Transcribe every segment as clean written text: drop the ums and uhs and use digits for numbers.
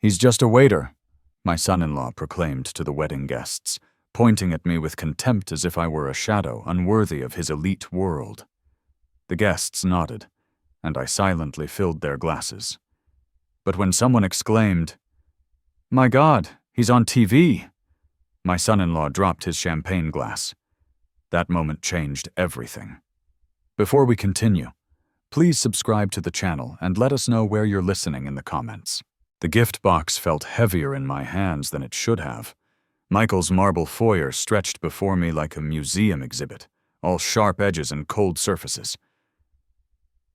"He's just a waiter," my son-in-law proclaimed to the wedding guests, pointing at me with contempt as if I were a shadow unworthy of his elite world. The guests nodded, and I silently filled their glasses. But when someone exclaimed, "My God, he's on TV!" my son-in-law dropped his champagne glass. That moment changed everything. Before we continue, please subscribe to the channel and let us know where you're listening in the comments. The gift box felt heavier in my hands than it should have. Michael's marble foyer stretched before me like a museum exhibit, all sharp edges and cold surfaces.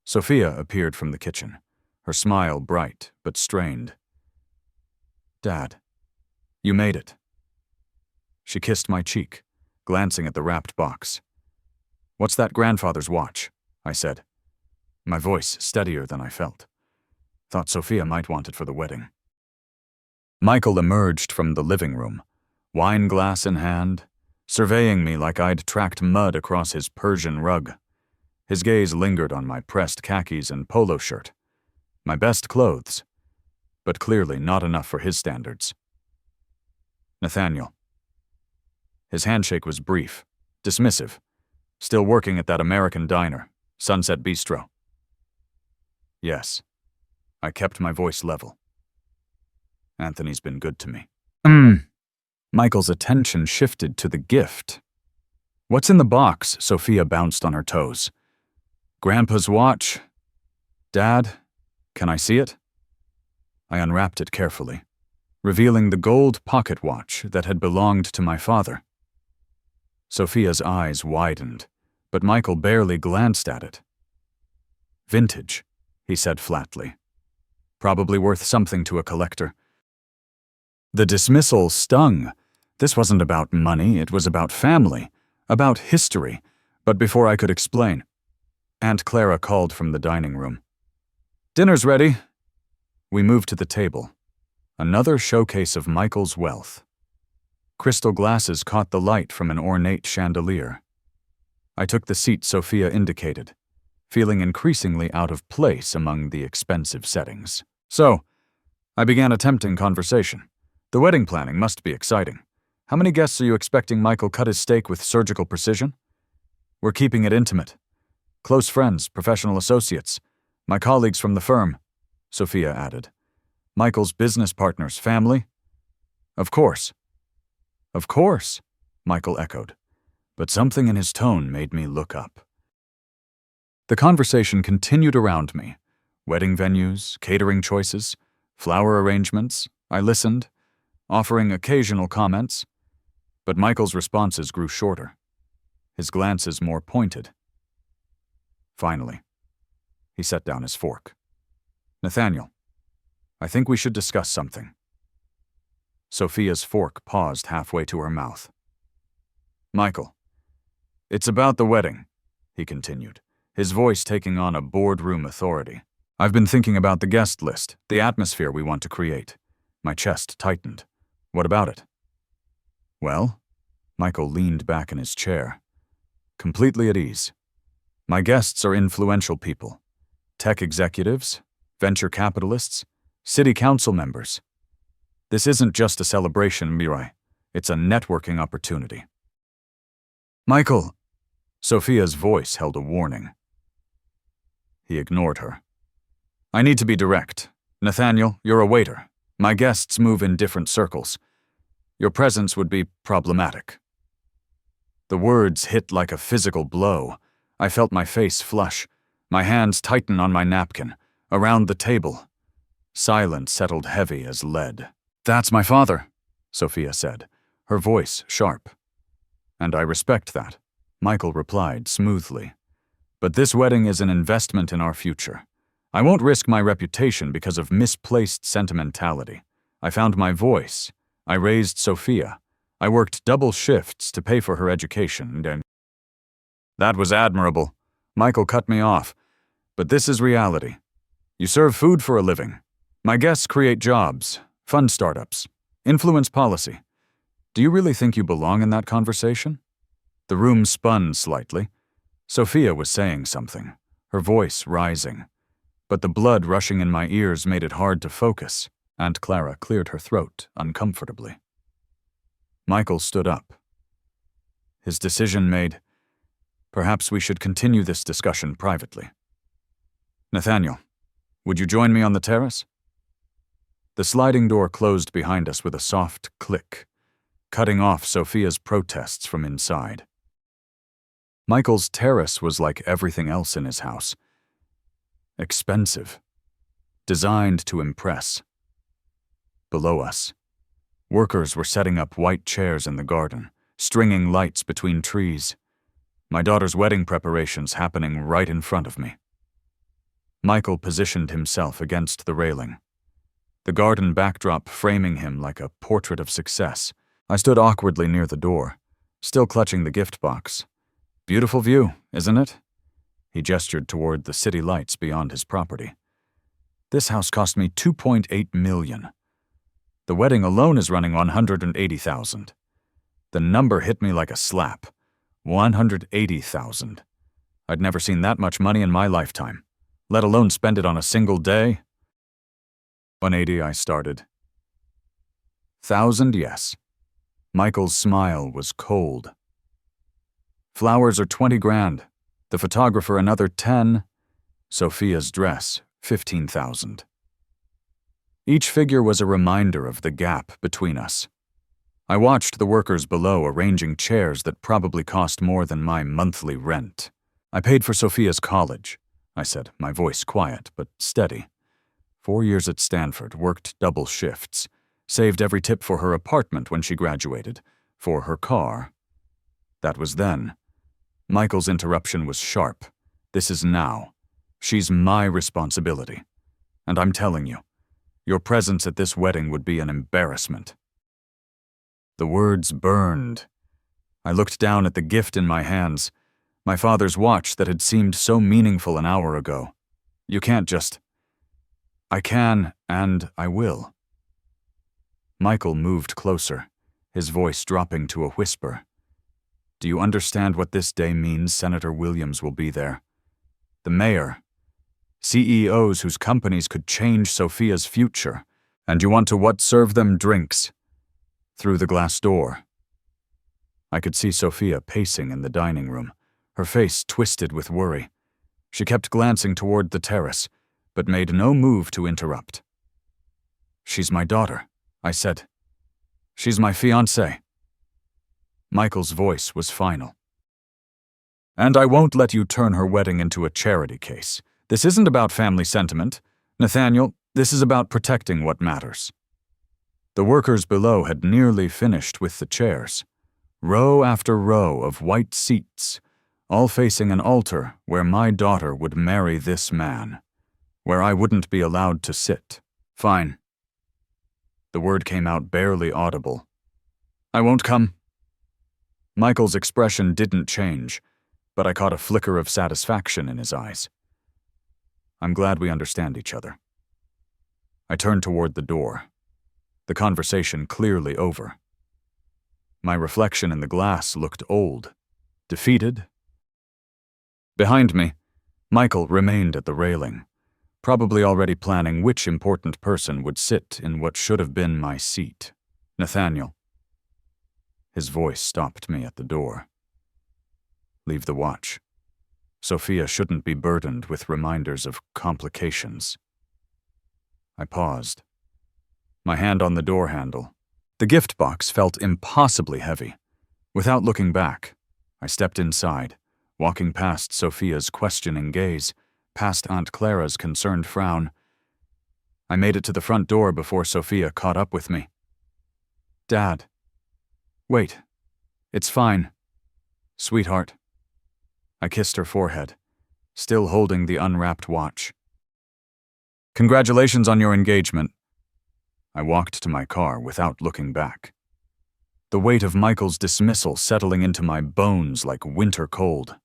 Sophia appeared from the kitchen, her smile bright but strained. "Dad, you made it." She kissed my cheek, glancing at the wrapped box. "What's that grandfather's watch?" I said, my voice steadier than I felt. Thought Sophia might want it for the wedding. Michael emerged from the living room, wine glass in hand, surveying me like I'd tracked mud across his Persian rug. His gaze lingered on my pressed khakis and polo shirt, my best clothes, but clearly not enough for his standards. "Nathaniel." His handshake was brief, dismissive. "Still working at that American diner, Sunset Bistro?" "Yes." I kept my voice level. "Anthony's been good to me." Michael's attention shifted to the gift. "What's in the box?" Sophia bounced on her toes. "Grandpa's watch." "Dad, can I see it?" I unwrapped it carefully, revealing the gold pocket watch that had belonged to my father. Sophia's eyes widened, but Michael barely glanced at it. "Vintage," he said flatly. "Probably worth something to a collector." The dismissal stung. This wasn't about money, it was about family, about history. But before I could explain, Aunt Clara called from the dining room. "Dinner's ready." We moved to the table. Another showcase of Michael's wealth. Crystal glasses caught the light from an ornate chandelier. I took the seat Sophia indicated, feeling increasingly out of place among the expensive settings. "So, I began attempting conversation. The wedding planning must be exciting. How many guests are you expecting? Michael cut his steak with surgical precision. "We're keeping it intimate. Close friends, professional associates, my colleagues from the firm," Sophia added. "Michael's business partners, family?" "Of course." "Of course," Michael echoed, but something in his tone made me look up. The conversation continued around me. Wedding venues, catering choices, flower arrangements. I listened, offering occasional comments, but Michael's responses grew shorter, his glances more pointed. Finally, he set down his fork. "Nathaniel, I think we should discuss something." Sophia's fork paused halfway to her mouth. "Michael, it's about the wedding," he continued, his voice taking on a boardroom authority. "I've been thinking about the guest list, the atmosphere we want to create." My chest tightened. "What about it?" "Well," Michael leaned back in his chair, completely at ease. "My guests are influential people. Tech executives, venture capitalists, city council members. This isn't just a celebration, Mirai. It's a networking opportunity." "Michael," Sophia's voice held a warning. He ignored her. "I need to be direct. Nathaniel, you're a waiter. My guests move in different circles. Your presence would be problematic." The words hit like a physical blow. I felt my face flush, my hands tighten on my napkin, around the table. Silence settled heavy as lead. "That's my father," Sophia said, her voice sharp. "And I respect that," Michael replied smoothly. "But this wedding is an investment in our future. I won't risk my reputation because of misplaced sentimentality. I found my voice. I raised Sophia. I worked double shifts to pay for her education, and..." "That was admirable," Michael cut me off. "But this is reality. You serve food for a living. My guests create jobs, fund startups, influence policy. Do you really think you belong in that conversation?" The room spun slightly. Sophia was saying something, her voice rising, but the blood rushing in my ears made it hard to focus. Aunt Clara cleared her throat uncomfortably. Michael stood up. His decision made, perhaps we should continue this discussion privately. Nathaniel, would you join me on the terrace? The sliding door closed behind us with a soft click, cutting off Sophia's protests from inside. Michael's terrace was like everything else in his house. Expensive. Designed to impress. Below us, workers were setting up white chairs in the garden, stringing lights between trees. My daughter's wedding preparations happening right in front of me. Michael positioned himself against the railing, the garden backdrop framing him like a portrait of success. I stood awkwardly near the door, still clutching the gift box. Beautiful view, isn't it? He gestured toward the city lights beyond his property. This house cost me $2.8 million. The wedding alone is running $180,000. The number hit me like a slap. $180,000. I'd never seen that much money in my lifetime, let alone spend it on a single day. 180, I started. 1,000, yes. Michael's smile was cold. Flowers are 20 grand. The photographer another 10. Sophia's dress, 15,000. Each figure was a reminder of the gap between us. I watched the workers below arranging chairs that probably cost more than my monthly rent. I paid for Sophia's college, I said, my voice quiet but steady. 4 years at Stanford, worked double shifts, saved every tip for her apartment when she graduated, for her car. That was then. Michael's interruption was sharp. This is now. She's my responsibility. And I'm telling you, your presence at this wedding would be an embarrassment. The words burned. I looked down at the gift in my hands, my father's watch that had seemed so meaningful an hour ago. You can't just... I can, and I will. Michael moved closer, his voice dropping to a whisper. Do you understand what this day means? Senator Williams will be there. The mayor. CEOs whose companies could change Sophia's future. And you want to what? Serve them drinks. Through the glass door. I could see Sophia pacing in the dining room, her face twisted with worry. She kept glancing toward the terrace, but made no move to interrupt. She's my daughter, I said. She's my fiancée. Michael's voice was final. And I won't let you turn her wedding into a charity case. This isn't about family sentiment. Nathaniel, this is about protecting what matters. The workers below had nearly finished with the chairs. Row after row of white seats, all facing an altar where my daughter would marry this man, where I wouldn't be allowed to sit. Fine. The word came out barely audible. I won't come. Michael's expression didn't change, but I caught a flicker of satisfaction in his eyes. I'm glad we understand each other. I turned toward the door, the conversation clearly over. My reflection in the glass looked old, defeated. Behind me, Michael remained at the railing, probably already planning which important person would sit in what should have been my seat. Nathaniel. His voice stopped me at the door. Leave the watch. Sophia shouldn't be burdened with reminders of complications. I paused, my hand on the door handle. The gift box felt impossibly heavy. Without looking back, I stepped inside, walking past Sophia's questioning gaze, past Aunt Clara's concerned frown. I made it to the front door before Sophia caught up with me. Dad. Wait. It's fine. Sweetheart. I kissed her forehead, still holding the unwrapped watch. Congratulations on your engagement. I walked to my car without looking back. The weight of Michael's dismissal settling into my bones like winter cold.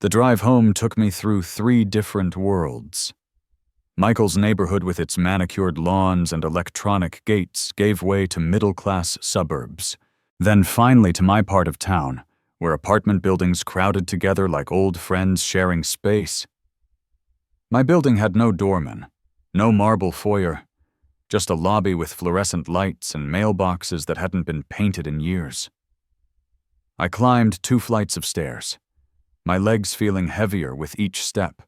The drive home took me through 3 different worlds. Michael's neighborhood with its manicured lawns and electronic gates gave way to middle-class suburbs, then finally to my part of town, where apartment buildings crowded together like old friends sharing space. My building had no doorman, no marble foyer, Just a lobby with fluorescent lights and mailboxes that hadn't been painted in years. I climbed 2 flights of stairs, my legs feeling heavier with each step.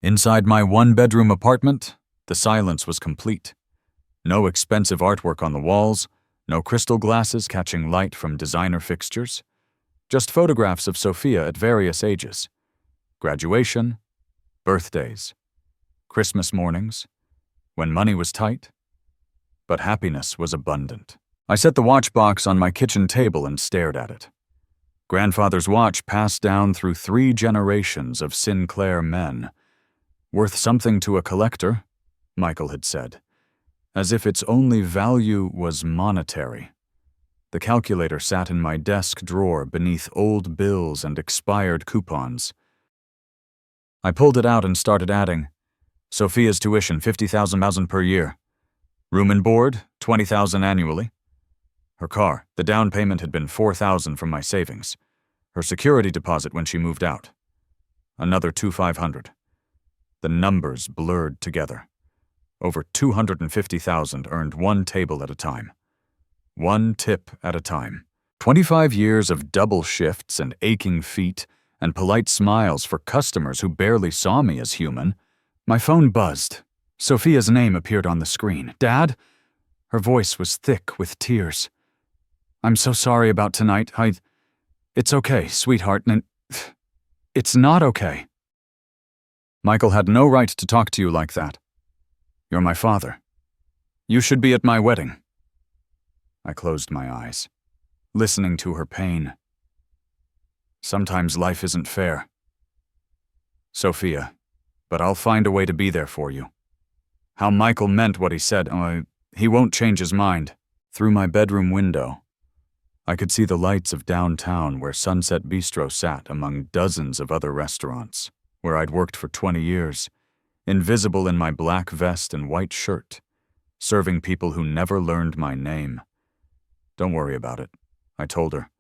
Inside my 1-bedroom apartment, the silence was complete. No expensive artwork on the walls, no crystal glasses catching light from designer fixtures, just photographs of Sophia at various ages. Graduation, birthdays, Christmas mornings, when money was tight, but happiness was abundant. I set the watch box on my kitchen table and stared at it. Grandfather's watch passed down through 3 generations of Sinclair men. Worth something to a collector, Michael had said, as if its only value was monetary. The calculator sat in my desk drawer beneath old bills and expired coupons. I pulled it out and started adding. Sophia's tuition, $50,000 per year. Room and board, $20,000 annually. Her car, the down payment had been $4,000 from my savings. Her security deposit when she moved out. Another $2,500. The numbers blurred together. Over $250,000 earned 1 table at a time. 1 tip at a time. 25 years of double shifts and aching feet and polite smiles for customers who barely saw me as human. My phone buzzed. Sophia's name appeared on the screen. "Dad?" Her voice was thick with tears. "I'm so sorry about tonight. It's okay, sweetheart, and it's not okay. Michael had no right to talk to you like that. You're my father. You should be at my wedding." I closed my eyes, listening to her pain. Sometimes life isn't fair. Sophia, but I'll find a way to be there for you. How Michael meant what he said, he won't change his mind. Through my bedroom window, I could see the lights of downtown where Sunset Bistro sat among dozens of other restaurants, where I'd worked for 20 years, invisible in my black vest and white shirt, serving people who never learned my name. "Don't worry about it," I told her.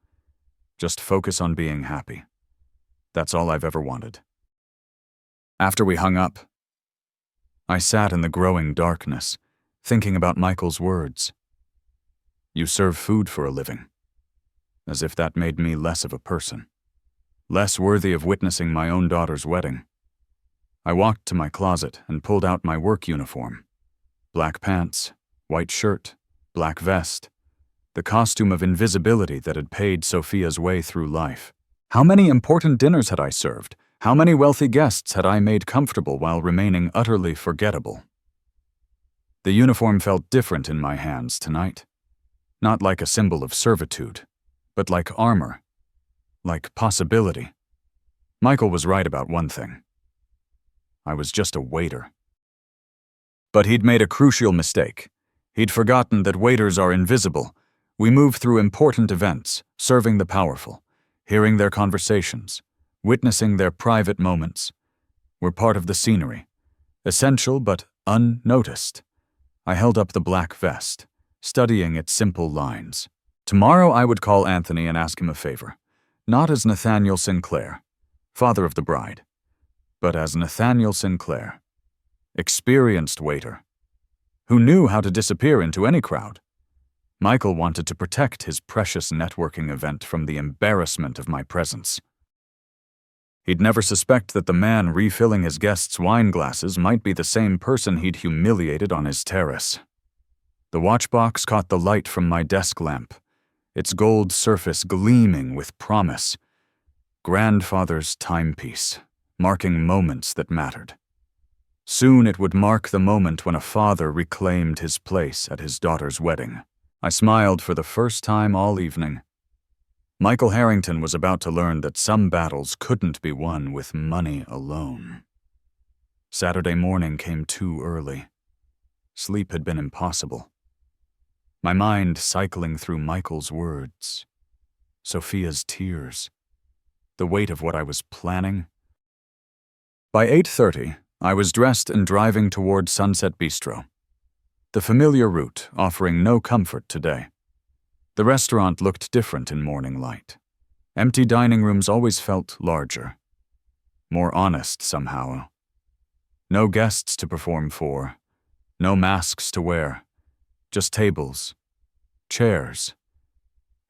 "Just focus on being happy. That's all I've ever wanted." After we hung up, I sat in the growing darkness, thinking about Michael's words. "You serve food for a living," as if that made me less of a person, less worthy of witnessing my own daughter's wedding. I walked to my closet and pulled out my work uniform. Black pants, white shirt, black vest, the costume of invisibility that had paid Sophia's way through life. How many important dinners had I served? How many wealthy guests had I made comfortable while remaining utterly forgettable? The uniform felt different in my hands tonight. Not like a symbol of servitude, but like armor, like possibility. Michael was right about one thing. I was just a waiter. But he'd made a crucial mistake. He'd forgotten that waiters are invisible. We move through important events, serving the powerful, hearing their conversations, witnessing their private moments. We're part of the scenery, essential but unnoticed. I held up the black vest, studying its simple lines. Tomorrow I would call Anthony and ask him a favor, not as Nathaniel Sinclair, father of the bride, but as Nathaniel Sinclair, experienced waiter, who knew how to disappear into any crowd. Michael wanted to protect his precious networking event from the embarrassment of my presence. He'd never suspect that the man refilling his guests' wine glasses might be the same person he'd humiliated on his terrace. The watchbox caught the light from my desk lamp, its gold surface gleaming with promise. Grandfather's timepiece, marking moments that mattered. Soon it would mark the moment when a father reclaimed his place at his daughter's wedding. I smiled for the first time all evening. Michael Harrington was about to learn that some battles couldn't be won with money alone. Saturday morning came too early. Sleep had been impossible. My mind cycling through Michael's words, Sophia's tears, the weight of what I was planning. By 8:30, I was dressed and driving toward Sunset Bistro, the familiar route offering no comfort today. The restaurant looked different in morning light. Empty dining rooms always felt larger, more honest somehow. No guests to perform for, No masks to wear, just tables, chairs,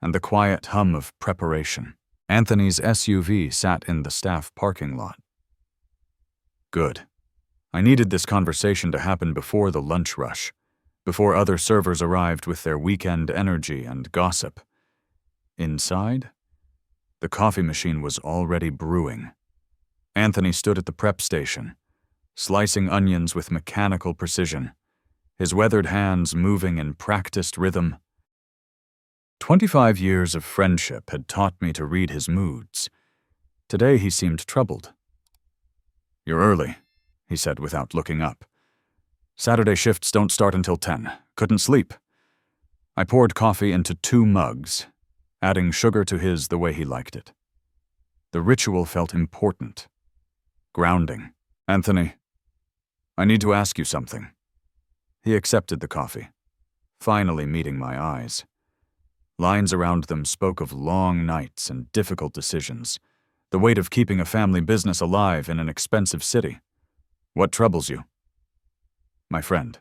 and the quiet hum of preparation. Anthony's SUV sat in the staff parking lot. Good. I needed this conversation to happen before the lunch rush, before other servers arrived with their weekend energy and gossip. Inside, the coffee machine was already brewing. Anthony stood at the prep station, slicing onions with mechanical precision, his weathered hands moving in practiced rhythm. 25 years of friendship had taught me to read his moods. Today he seemed troubled. "You're early," he said without looking up. "Saturday shifts don't start until 10. Couldn't sleep." I poured coffee into 2 mugs, adding sugar to his the way he liked it. The ritual felt important, grounding. "Anthony, I need to ask you something." He accepted the coffee, finally meeting my eyes. Lines around them spoke of long nights and difficult decisions, the weight of keeping a family business alive in an expensive city. "What troubles you?" "My friend."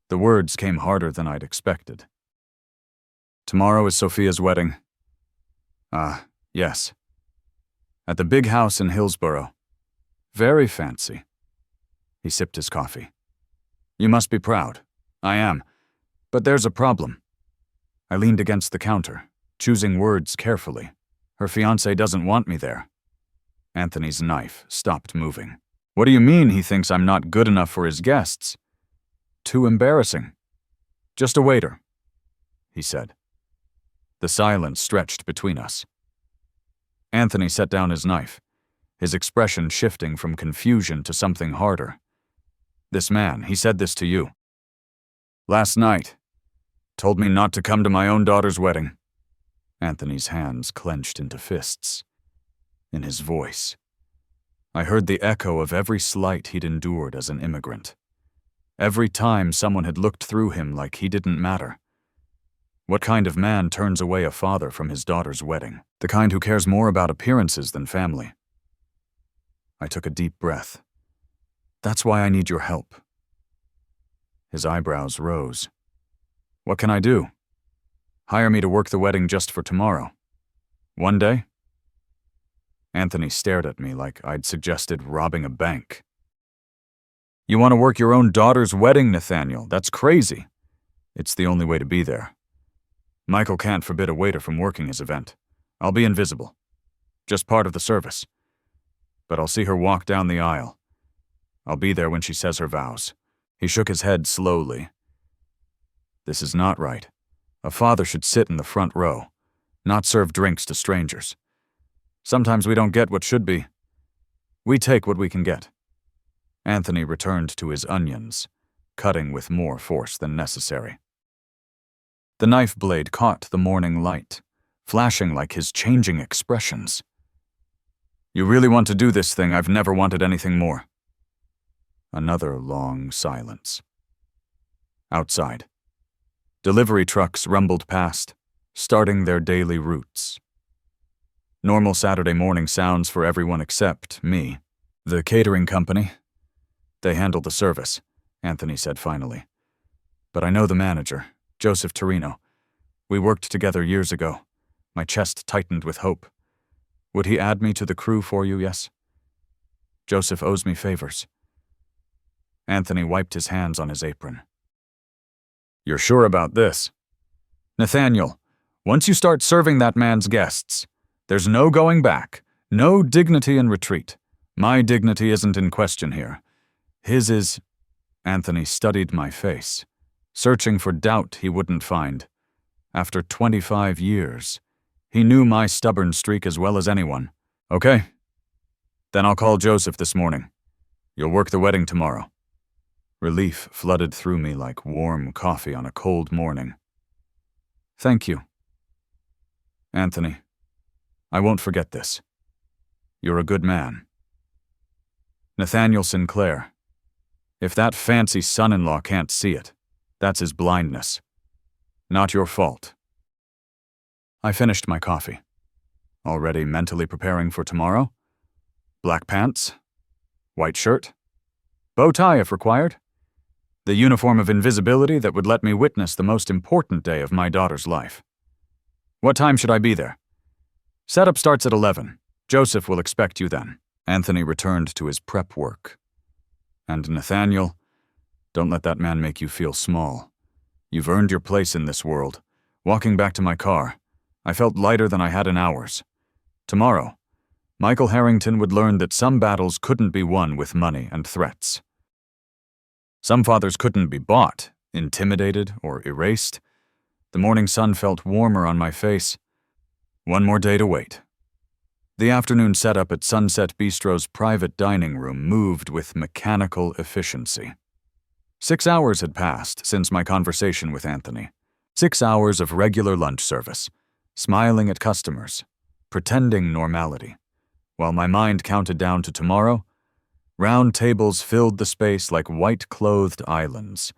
The words came harder than I'd expected. "Tomorrow is Sophia's wedding." "Ah, yes. At the big house in Hillsborough. Very fancy." He sipped his coffee. "You must be proud." "I am. But there's a problem." I leaned against the counter, choosing words carefully. "Her fiancé doesn't want me there." Anthony's knife stopped moving. "What do you mean he thinks I'm not good enough for his guests?" "Too embarrassing." "Just a waiter," he said. The silence stretched between us. Anthony set down his knife, his expression shifting from confusion to something harder. "This man, he said this to you." "Last night. Told me not to come to my own daughter's wedding." Anthony's hands clenched into fists. In his voice, I heard the echo of every slight he'd endured as an immigrant. Every time someone had looked through him like he didn't matter. What kind of man turns away a father from his daughter's wedding? The kind who cares more about appearances than family. I took a deep breath. "That's why I need your help." His eyebrows rose. "What can I do? Hire me to work the wedding just for tomorrow. One day?" Anthony stared at me like I'd suggested robbing a bank. "You want to work your own daughter's wedding, Nathaniel? That's crazy." "It's the only way to be there. Michael can't forbid a waiter from working his event. I'll be invisible. Just part of the service. But I'll see her walk down the aisle. I'll be there when she says her vows." He shook his head slowly. "This is not right. A father should sit in the front row, not serve drinks to strangers. Sometimes we don't get what should be. We take what we can get." Anthony returned to his onions, cutting with more force than necessary. The knife blade caught the morning light, flashing like his changing expressions. "You really want to do this thing? I've never wanted anything more." Another long silence. Outside, delivery trucks rumbled past, starting their daily routes. Normal Saturday morning sounds for everyone except me. "The catering company. They handle the service," Anthony said finally. "But I know the manager, Joseph Torino. We worked together years ago." My chest tightened with hope. "Would he add me to the crew for you, yes?" "Joseph owes me favors." Anthony wiped his hands on his apron. "You're sure about this?" "Nathaniel, once you start serving that man's guests, there's no going back, no dignity in retreat. My dignity isn't in question here. His is." Anthony studied my face, searching for doubt he wouldn't find. After 25 years, he knew my stubborn streak as well as anyone. "Okay. Then I'll call Joseph this morning. You'll work the wedding tomorrow." Relief flooded through me like warm coffee on a cold morning. "Thank you." "Anthony, I won't forget this. You're a good man." Nathaniel Sinclair. If that fancy son-in-law can't see it, that's his blindness. Not your fault. I finished my coffee. Already mentally preparing for tomorrow? Black pants? White shirt? Bow tie if required? The uniform of invisibility that would let me witness the most important day of my daughter's life. What time should I be there? Setup starts at 11. Joseph will expect you then. Anthony returned to his prep work. And Nathaniel, don't let that man make you feel small. You've earned your place in this world. Walking back to my car, I felt lighter than I had in hours. Tomorrow, Michael Harrington would learn that some battles couldn't be won with money and threats. Some fathers couldn't be bought, intimidated, or erased. The morning sun felt warmer on my face. One more day to wait. The afternoon setup at Sunset Bistro's private dining room moved with mechanical efficiency. 6 hours had passed since my conversation with Anthony. 6 hours of regular lunch service, smiling at customers, pretending normality. While my mind counted down to tomorrow, round tables filled the space like white-clothed islands,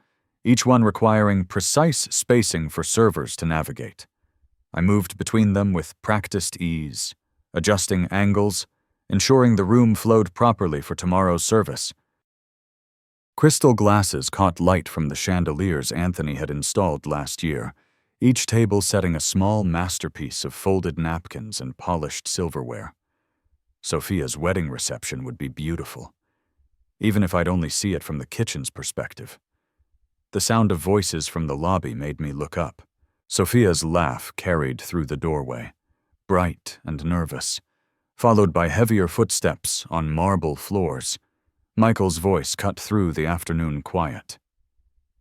each one requiring precise spacing for servers to navigate. I moved between them with practiced ease, adjusting angles, ensuring the room flowed properly for tomorrow's service. Crystal glasses caught light from the chandeliers Anthony had installed last year, each table setting a small masterpiece of folded napkins and polished silverware. Sophia's wedding reception would be beautiful, even if I'd only see it from the kitchen's perspective. The sound of voices from the lobby made me look up. Sophia's laugh carried through the doorway, bright and nervous, followed by heavier footsteps on marble floors. Michael's voice cut through the afternoon quiet.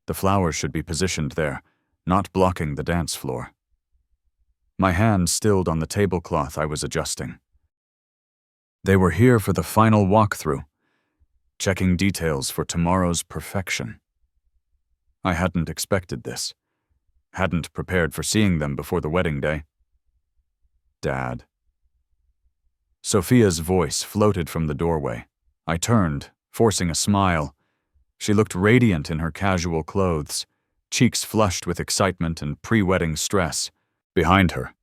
The flowers should be positioned there, not blocking the dance floor. My hand stilled on the tablecloth I was adjusting. They were here for the final walkthrough, checking details for tomorrow's perfection. I hadn't expected this, hadn't prepared for seeing them before the wedding day. Dad. Sophia's voice floated from the doorway. I turned, forcing a smile. She looked radiant in her casual clothes, cheeks flushed with excitement and pre-wedding stress. Behind her,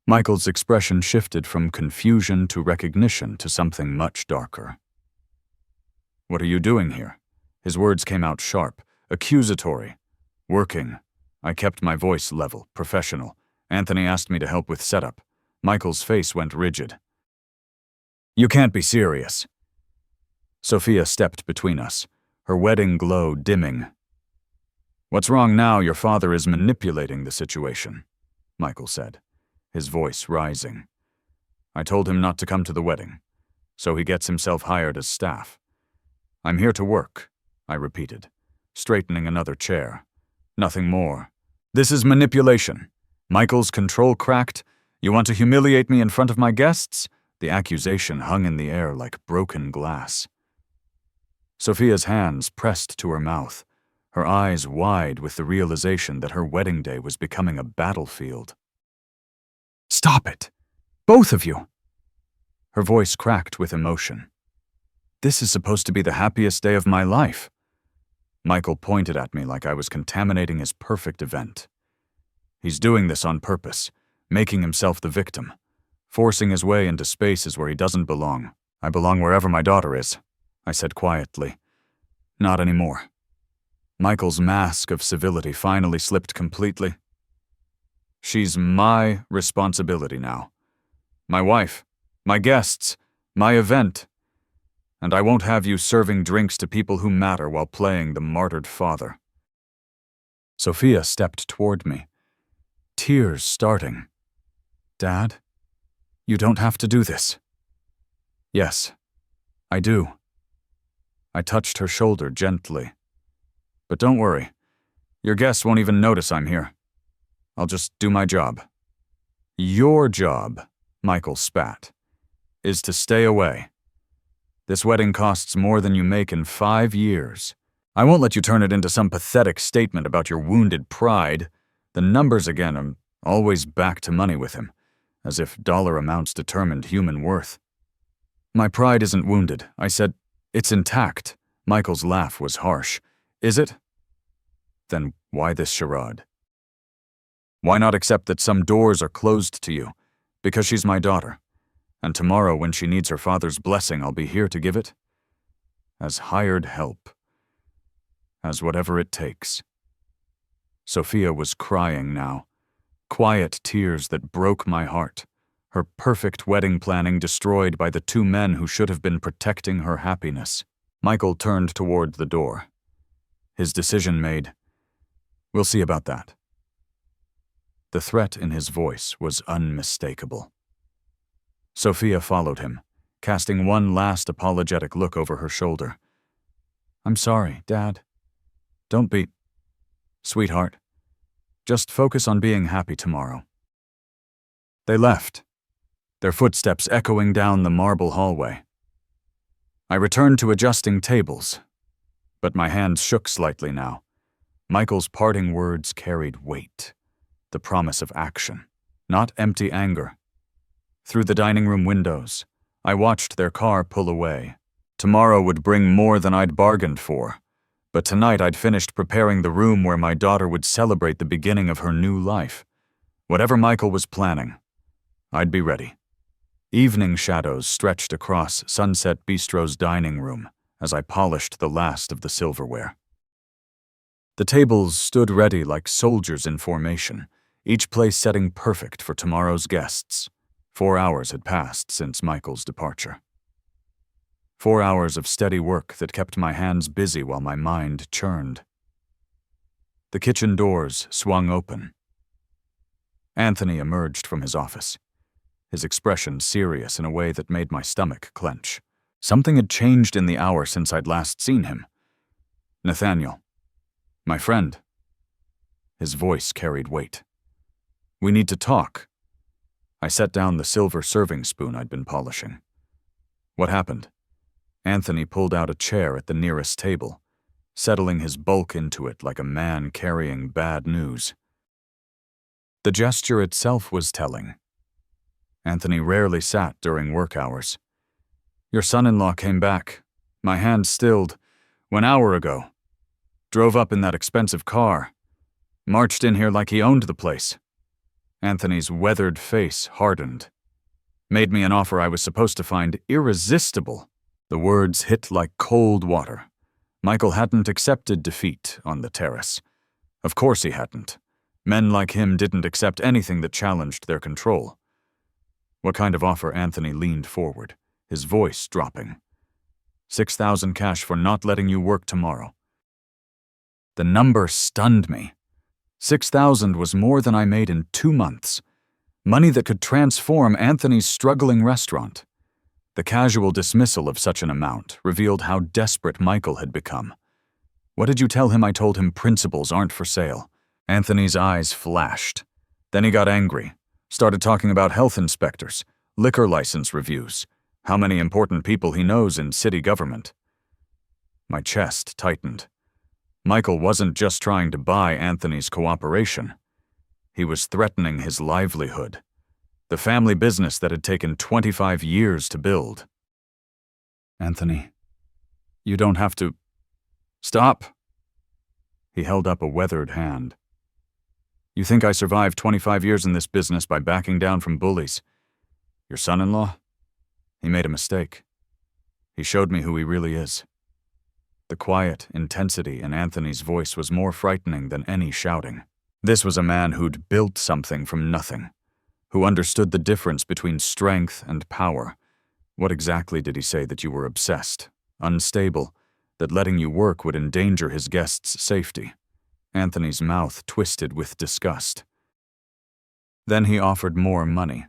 Michael's expression shifted from confusion to recognition to something much darker. What are you doing here? His words came out sharp, accusatory. Working. I kept my voice level, professional. Anthony asked me to help with setup. Michael's face went rigid. You can't be serious. Sophia stepped between us, her wedding glow dimming. What's wrong now? Your father is manipulating the situation, Michael said, his voice rising. I told him not to come to the wedding, so he gets himself hired as staff. I'm here to work, I repeated, straightening another chair. Nothing more. This is manipulation. Michael's control cracked. You want to humiliate me in front of my guests? The accusation hung in the air like broken glass. Sophia's hands pressed to her mouth, her eyes wide with the realization that her wedding day was becoming a battlefield. Stop it! Both of you! Her voice cracked with emotion. This is supposed to be the happiest day of my life. Michael pointed at me like I was contaminating his perfect event. He's doing this on purpose, making himself the victim, forcing his way into spaces where he doesn't belong. I belong wherever my daughter is, I said quietly. Not anymore. Michael's mask of civility finally slipped completely. She's my responsibility now. My wife, my guests, my event. And I won't have you serving drinks to people who matter while playing the martyred father. Sophia stepped toward me, tears starting. Dad, you don't have to do this. Yes, I do. I touched her shoulder gently. But don't worry, your guests won't even notice I'm here. I'll just do my job. Your job, Michael spat, is to stay away. This wedding costs more than you make in 5 years. I won't let you turn it into some pathetic statement about your wounded pride. The numbers again, I'm always back to money with him, as if dollar amounts determined human worth. My pride isn't wounded, I said. It's intact. Michael's laugh was harsh. Is it? Then why this charade? Why not accept that some doors are closed to you? Because she's my daughter. And tomorrow, when she needs her father's blessing, I'll be here to give it? As hired help. as whatever it takes. Sophia was crying now, quiet tears that broke my heart, her perfect wedding planning destroyed by the two men who should have been protecting her happiness. Michael turned toward the door. His decision made. We'll see about that. The threat in his voice was unmistakable. Sophia followed him, casting one last apologetic look over her shoulder. I'm sorry, Dad. Don't be... Sweetheart, just focus on being happy tomorrow. They left, their footsteps echoing down the marble hallway. I returned to adjusting tables, but my hands shook slightly now. Michael's parting words carried weight, the promise of action, not empty anger. Through the dining room windows, I watched their car pull away. Tomorrow would bring more than I'd bargained for, but tonight I'd finished preparing the room where my daughter would celebrate the beginning of her new life. Whatever Michael was planning, I'd be ready. Evening shadows stretched across Sunset Bistro's dining room as I polished the last of the silverware. The tables stood ready like soldiers in formation, each place setting perfect for tomorrow's guests. 4 hours had passed since Michael's departure. 4 hours of steady work that kept my hands busy while my mind churned. The kitchen doors swung open. Anthony emerged from his office, his expression serious in a way that made my stomach clench. Something had changed in the hour since I'd last seen him. Nathaniel, my friend. His voice carried weight. We need to talk. I set down the silver serving spoon I'd been polishing. What happened? Anthony pulled out a chair at the nearest table, settling his bulk into it like a man carrying bad news. The gesture itself was telling. Anthony rarely sat during work hours. Your son-in-law came back, my hand stilled, 1 hour ago. Drove up in that expensive car. Marched in here like he owned the place. Anthony's weathered face hardened. Made me an offer I was supposed to find irresistible. The words hit like cold water. Michael hadn't accepted defeat on the terrace. Of course he hadn't. Men like him didn't accept anything that challenged their control. What kind of offer? Anthony leaned forward, his voice dropping. 6,000 cash for not letting you work tomorrow. The number stunned me. 6,000 was more than I made in 2 months. Money that could transform Anthony's struggling restaurant. The casual dismissal of such an amount revealed how desperate Michael had become. What did you tell him? I told him principles aren't for sale. Anthony's eyes flashed. Then he got angry, started talking about health inspectors, liquor license reviews, how many important people he knows in city government. My chest tightened. Michael wasn't just trying to buy Anthony's cooperation. He was threatening his livelihood, the family business that had taken 25 years to build. Anthony, you don't have to... Stop! He held up a weathered hand. You think I survived 25 years in this business by backing down from bullies? Your son-in-law? He made a mistake. He showed me who he really is. The quiet intensity in Anthony's voice was more frightening than any shouting. This was a man who'd built something from nothing, who understood the difference between strength and power. What exactly did he say? That you were obsessed, unstable, that letting you work would endanger his guests' safety? Anthony's mouth twisted with disgust. Then he offered more money.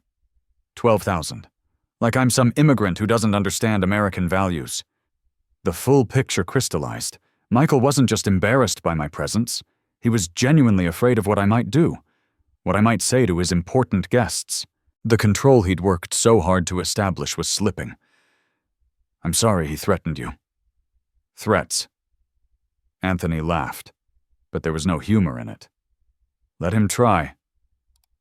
12,000. Like I'm some immigrant who doesn't understand American values. The full picture crystallized. Michael wasn't just embarrassed by my presence. He was genuinely afraid of what I might do, what I might say to his important guests. The control he'd worked so hard to establish was slipping. I'm sorry he threatened you. Threats. Anthony laughed, but there was no humor in it. Let him try.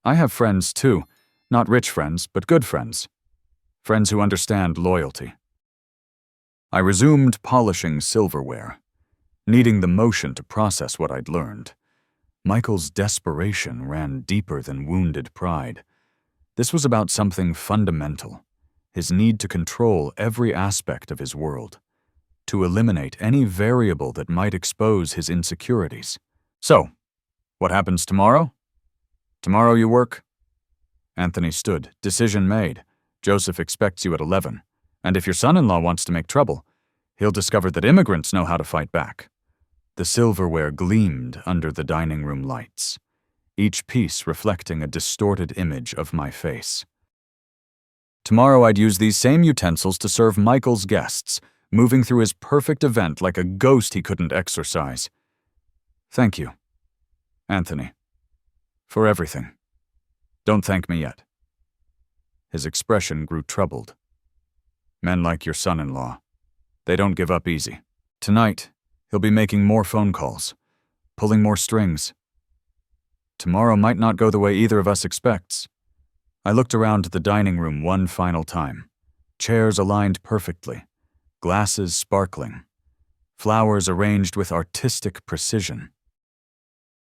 I have friends too, not rich friends, but good friends. Friends who understand loyalty. I resumed polishing silverware, needing the motion to process what I'd learned. Michael's desperation ran deeper than wounded pride. This was about something fundamental, his need to control every aspect of his world. to eliminate any variable that might expose his insecurities. "So, what happens tomorrow? Tomorrow you work?" Anthony stood. "Decision made. Joseph expects you at 11. And if your son-in-law wants to make trouble, he'll discover that immigrants know how to fight back." The silverware gleamed under the dining room lights, each piece reflecting a distorted image of my face. Tomorrow I'd use these same utensils to serve Michael's guests, moving through his perfect event like a ghost he couldn't exorcise. "Thank you, Anthony, for everything. Don't thank me yet." His expression grew troubled. "Men like your son-in-law, they don't give up easy. Tonight, he'll be making more phone calls, pulling more strings. Tomorrow might not go the way either of us expects." I looked around the dining room one final time. Chairs aligned perfectly, glasses sparkling, flowers arranged with artistic precision.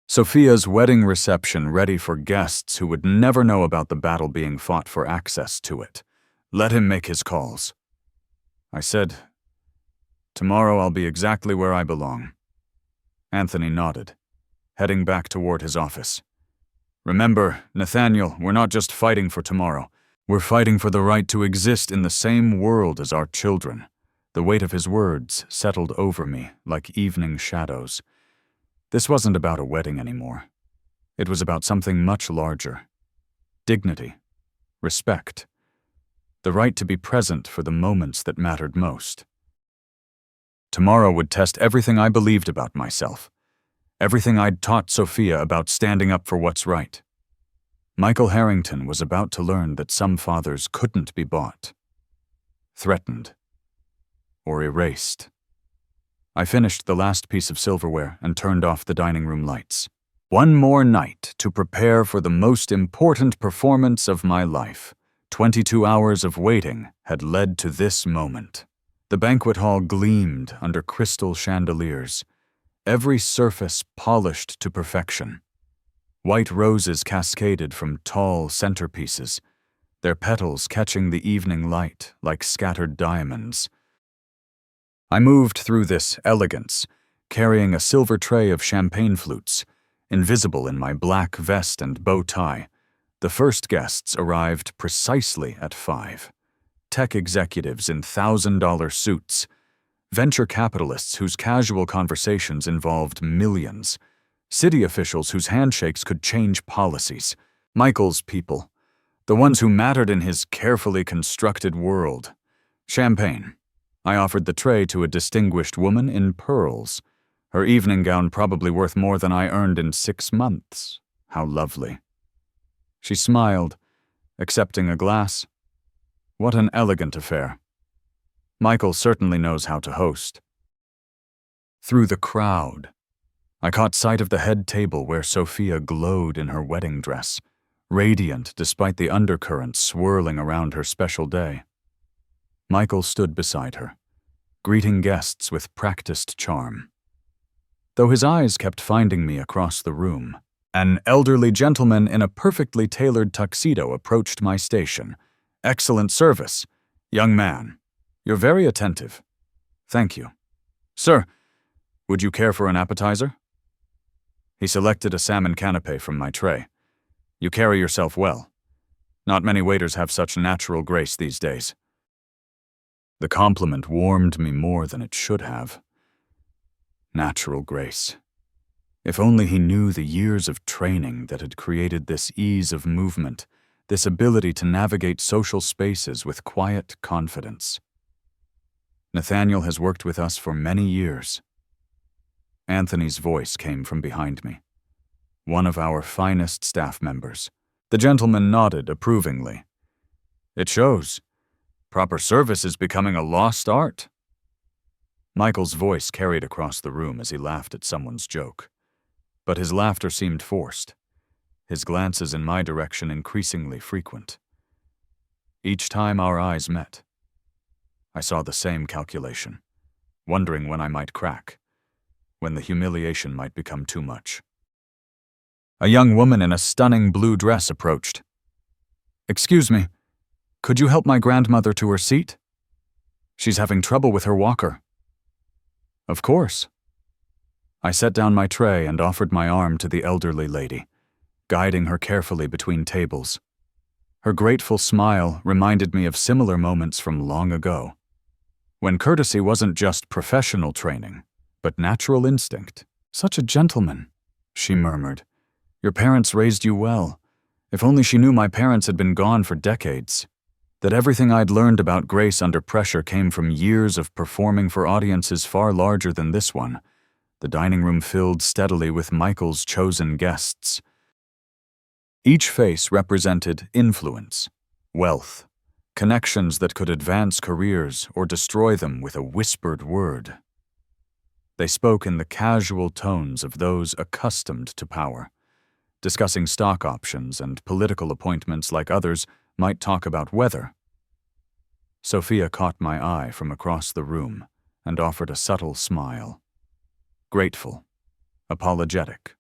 Sophia's wedding reception ready for guests who would never know about the battle being fought for access to it. Let him make his calls. I said, "Tomorrow I'll be exactly where I belong." Anthony nodded, heading back toward his office. "Remember, Nathaniel, we're not just fighting for tomorrow. We're fighting for the right to exist in the same world as our children." The weight of his words settled over me like evening shadows. This wasn't about a wedding anymore. It was about something much larger. Dignity, respect, the right to be present for the moments that mattered most. Tomorrow would test everything I believed about myself. Everything I'd taught Sophia about standing up for what's right. Michael Harrington was about to learn that some fathers couldn't be bought, threatened, or erased. I finished the last piece of silverware and turned off the dining room lights. One more night to prepare for the most important performance of my life. 22 hours of waiting had led to this moment. The banquet hall gleamed under crystal chandeliers, every surface polished to perfection. White roses cascaded from tall centerpieces, their petals catching the evening light like scattered diamonds. I moved through this elegance, carrying a silver tray of champagne flutes, invisible in my black vest and bow tie. The first guests arrived precisely at 5. Tech executives in $1,000 suits, venture capitalists whose casual conversations involved millions, city officials whose handshakes could change policies, Michael's people, the ones who mattered in his carefully constructed world. Champagne. I offered the tray to a distinguished woman in pearls, her evening gown probably worth more than I earned in 6 months. How lovely. She smiled, accepting a glass. What an elegant affair. Michael certainly knows how to host. Through the crowd, I caught sight of the head table where Sophia glowed in her wedding dress, radiant despite the undercurrents swirling around her special day. Michael stood beside her, greeting guests with practiced charm. Though his eyes kept finding me across the room, an elderly gentleman in a perfectly tailored tuxedo approached my station. "Excellent service. Young man, you're very attentive. Thank you. Sir, would you care for an appetizer?" He selected a salmon canapé from my tray. "You carry yourself well. Not many waiters have such natural grace these days." The compliment warmed me more than it should have. Natural grace. If only he knew the years of training that had created this ease of movement, this ability to navigate social spaces with quiet confidence. Nathaniel has worked with us for many years. Anthony's voice came from behind me. One of our finest staff members. The gentleman nodded approvingly. "It shows. Proper service is becoming a lost art." Michael's voice carried across the room as he laughed at someone's joke. But his laughter seemed forced, his glances in my direction increasingly frequent. Each time our eyes met, I saw the same calculation, wondering when I might crack, when the humiliation might become too much. A young woman in a stunning blue dress approached. "Excuse me, could you help my grandmother to her seat? She's having trouble with her walker." Of course. I set down my tray and offered my arm to the elderly lady, guiding her carefully between tables. Her grateful smile reminded me of similar moments from long ago, when courtesy wasn't just professional training, but natural instinct. "Such a gentleman," she murmured. "Your parents raised you well. If only she knew my parents had been gone for decades. That everything I'd learned about grace under pressure came from years of performing for audiences far larger than this one." The dining room filled steadily with Michael's chosen guests. Each face represented influence, wealth, connections that could advance careers or destroy them with a whispered word. They spoke in the casual tones of those accustomed to power, discussing stock options and political appointments like others might talk about weather. Sophia caught my eye from across the room and offered a subtle smile. Grateful, apologetic,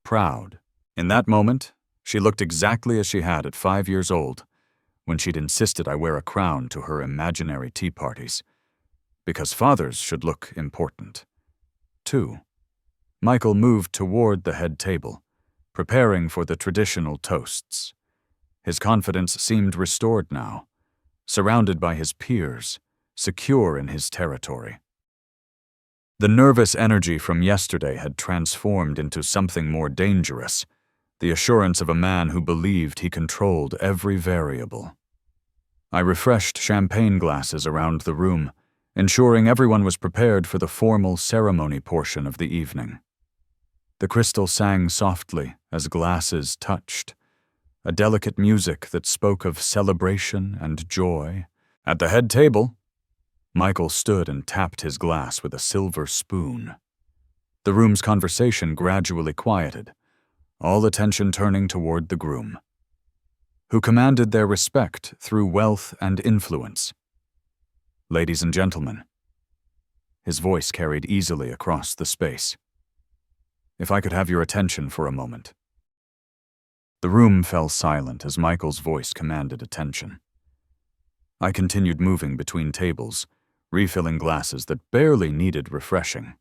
proud. In that moment, she looked exactly as she had at 5 years old, when she'd insisted I wear a crown to her imaginary tea parties, because fathers should look important. 2. Michael moved toward the head table, preparing for the traditional toasts. His confidence seemed restored now, surrounded by his peers, secure in his territory. The nervous energy from yesterday had transformed into something more dangerous, the assurance of a man who believed he controlled every variable. I refreshed champagne glasses around the room, ensuring everyone was prepared for the formal ceremony portion of the evening. The crystal sang softly as glasses touched, a delicate music that spoke of celebration and joy. At the head table, Michael stood and tapped his glass with a silver spoon. The room's conversation gradually quieted, all attention turning toward the groom, who commanded their respect through wealth and influence. "Ladies and gentlemen," his voice carried easily across the space, "if I could have your attention for a moment." The room fell silent as Michael's voice commanded attention. I continued moving between tables, refilling glasses that barely needed refreshing.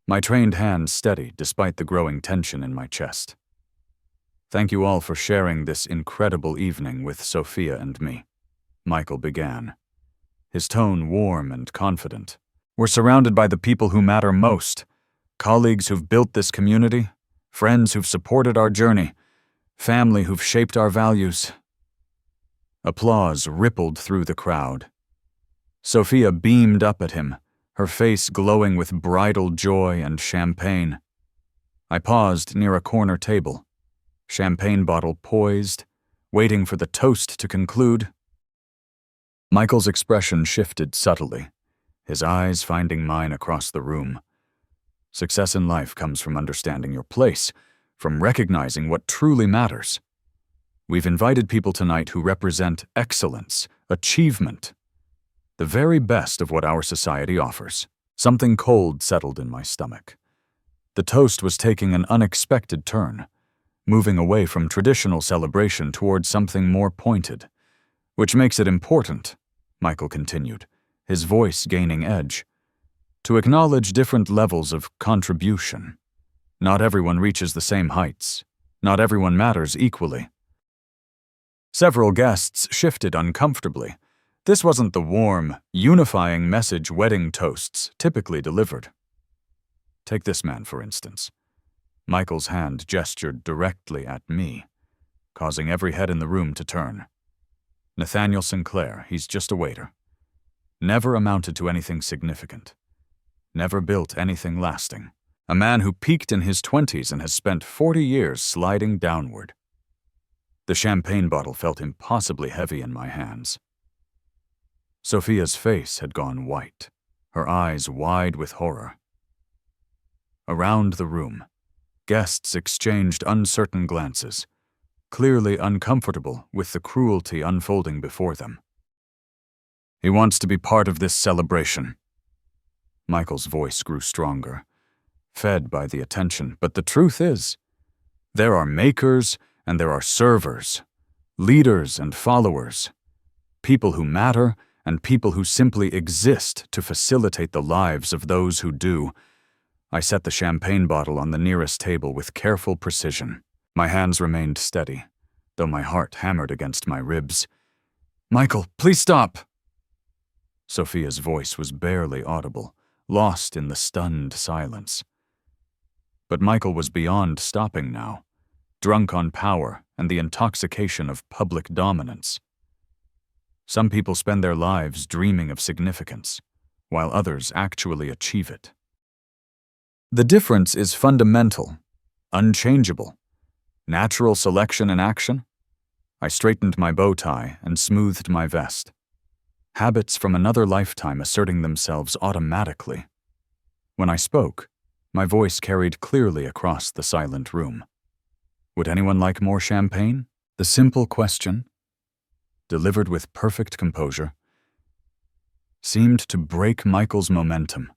My trained hands steady despite the growing tension in my chest. "Thank you all for sharing this incredible evening with Sophia and me," Michael began, his tone warm and confident. "We're surrounded by the people who matter most, colleagues who've built this community, friends who've supported our journey, family who've shaped our values." Applause rippled through the crowd. Sophia beamed up at him, her face glowing with bridal joy and champagne. I paused near a corner table, champagne bottle poised, waiting for the toast to conclude. Michael's expression shifted subtly, his eyes finding mine across the room. Success in life comes from understanding your place, from recognizing what truly matters. We've invited people tonight who represent excellence, achievement, the very best of what our society offers. Something cold settled in my stomach. The toast was taking an unexpected turn, moving away from traditional celebration toward something more pointed. "Which makes it important," Michael continued, his voice gaining edge, "to acknowledge different levels of contribution. Not everyone reaches the same heights. Not everyone matters equally." Several guests shifted uncomfortably. This wasn't the warm, unifying message wedding toasts typically delivered. Take this man, for instance. Michael's hand gestured directly at me, causing every head in the room to turn. Nathaniel Sinclair, he's just a waiter. Never amounted to anything significant. Never built anything lasting. A man who peaked in his 20s and has spent 40 years sliding downward. The champagne bottle felt impossibly heavy in my hands. Sophia's face had gone white, her eyes wide with horror. Around the room, guests exchanged uncertain glances, clearly uncomfortable with the cruelty unfolding before them. "He wants to be part of this celebration." Michael's voice grew stronger, fed by the attention, but the truth is, there are makers and there are servers, leaders and followers, people who matter and people who simply exist to facilitate the lives of those who do. I set the champagne bottle on the nearest table with careful precision. My hands remained steady, though my heart hammered against my ribs. "Michael, please stop!" Sophia's voice was barely audible, lost in the stunned silence. But Michael was beyond stopping now, drunk on power and the intoxication of public dominance. Some people spend their lives dreaming of significance, while others actually achieve it. The difference is fundamental, unchangeable. Natural selection in action. I straightened my bow tie and smoothed my vest. Habits from another lifetime asserting themselves automatically. When I spoke, my voice carried clearly across the silent room. Would anyone like more champagne? The simple question, delivered with perfect composure, seemed to break Michael's momentum.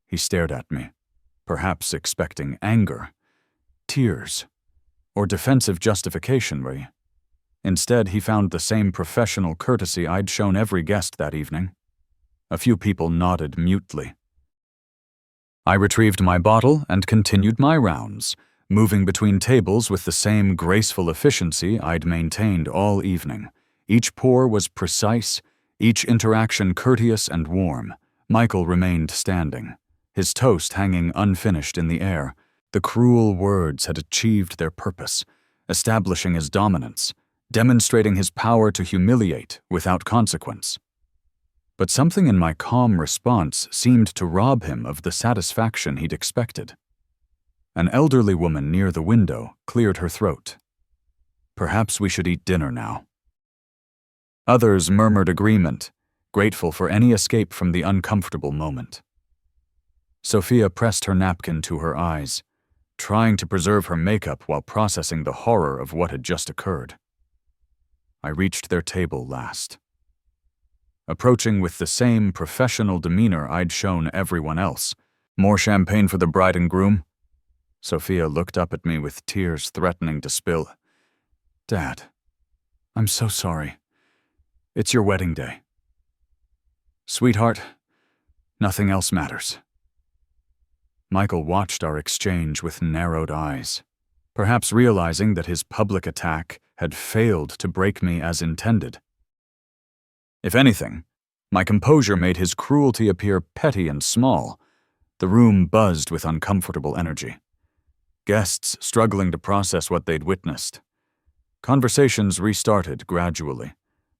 He stared at me, perhaps expecting anger, tears, or defensive justification. Instead, he found the same professional courtesy I'd shown every guest that evening. A few people nodded mutely. I retrieved my bottle and continued my rounds, moving between tables with the same graceful efficiency I'd maintained all evening. Each pour was precise, each interaction courteous and warm. Michael remained standing, his toast hanging unfinished in the air. The cruel words had achieved their purpose, establishing his dominance, demonstrating his power to humiliate without consequence. But something in my calm response seemed to rob him of the satisfaction he'd expected. An elderly woman near the window cleared her throat. "Perhaps we should eat dinner now." Others murmured agreement, grateful for any escape from the uncomfortable moment. Sophia pressed her napkin to her eyes, trying to preserve her makeup while processing the horror of what had just occurred. I reached their table last. Approaching with the same professional demeanor I'd shown everyone else. "More champagne for the bride and groom?" Sophia looked up at me with tears threatening to spill. "Dad, I'm so sorry. It's your wedding day." "Sweetheart, nothing else matters." Michael watched our exchange with narrowed eyes, perhaps realizing that his public attack had failed to break me as intended. If anything, my composure made his cruelty appear petty and small. The room buzzed with uncomfortable energy. Guests struggling to process what they'd witnessed. Conversations restarted gradually,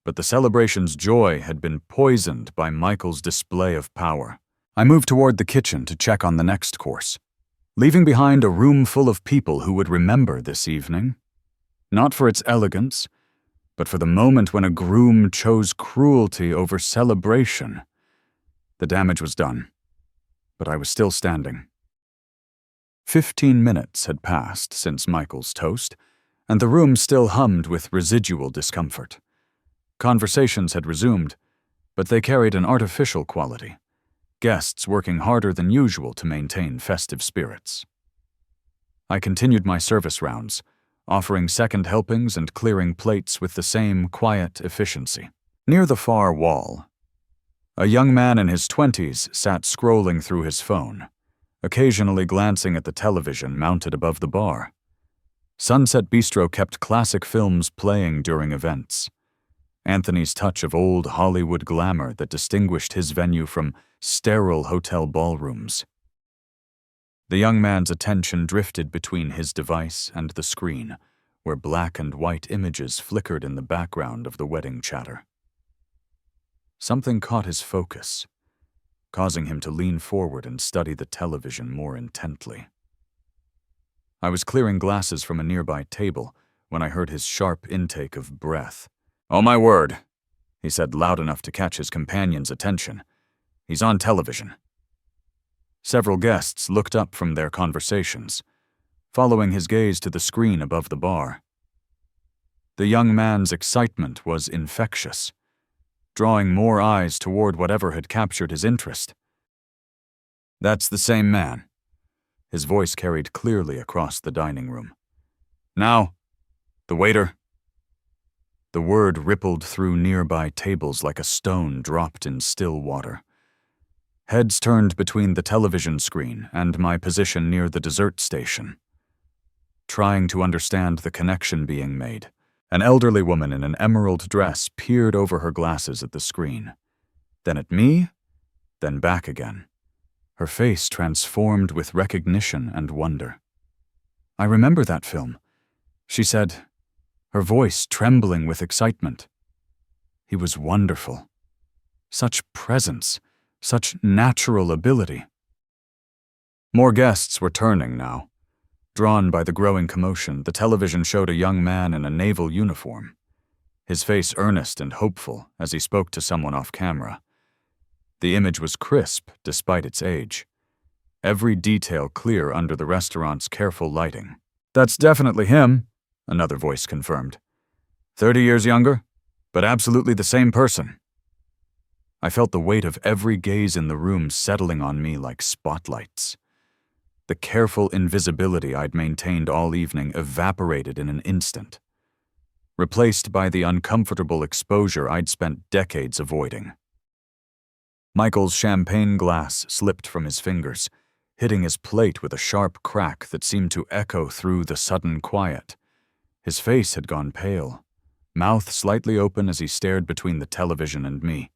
but the celebration's joy had been poisoned by Michael's display of power. I moved toward the kitchen to check on the next course, leaving behind a room full of people who would remember this evening, not for its elegance, but for the moment when a groom chose cruelty over celebration. The damage was done, but I was still standing. 15 minutes had passed since Michael's toast, and the room still hummed with residual discomfort. Conversations had resumed, but they carried an artificial quality, guests working harder than usual to maintain festive spirits. I continued my service rounds, offering second helpings and clearing plates with the same quiet efficiency. Near the far wall, a young man in his 20s sat scrolling through his phone, occasionally glancing at the television mounted above the bar. Sunset Bistro kept classic films playing during events, Anthony's touch of old Hollywood glamour that distinguished his venue from sterile hotel ballrooms. The young man's attention drifted between his device and the screen, where black and white images flickered in the background of the wedding chatter. Something caught his focus, causing him to lean forward and study the television more intently. I was clearing glasses from a nearby table when I heard his sharp intake of breath. "Oh my word," he said loud enough to catch his companion's attention. "He's on television." Several guests looked up from their conversations, following his gaze to the screen above the bar. The young man's excitement was infectious, drawing more eyes toward whatever had captured his interest. "That's the same man." His voice carried clearly across the dining room. "Now, the waiter." The word rippled through nearby tables like a stone dropped in still water. Heads turned between the television screen and my position near the dessert station. Trying to understand the connection being made, an elderly woman in an emerald dress peered over her glasses at the screen, then at me, then back again. Her face transformed with recognition and wonder. "I remember that film," she said, her voice trembling with excitement. He was wonderful. Such presence, such natural ability. More guests were turning now. Drawn by the growing commotion, the television showed a young man in a naval uniform, his face earnest and hopeful as he spoke to someone off camera. The image was crisp despite its age, every detail clear under the restaurant's careful lighting. "That's definitely him," another voice confirmed. 30 years younger, but absolutely the same person." I felt the weight of every gaze in the room settling on me like spotlights. The careful invisibility I'd maintained all evening evaporated in an instant, replaced by the uncomfortable exposure I'd spent decades avoiding. Michael's champagne glass slipped from his fingers, hitting his plate with a sharp crack that seemed to echo through the sudden quiet. His face had gone pale, mouth slightly open as he stared between the television and me.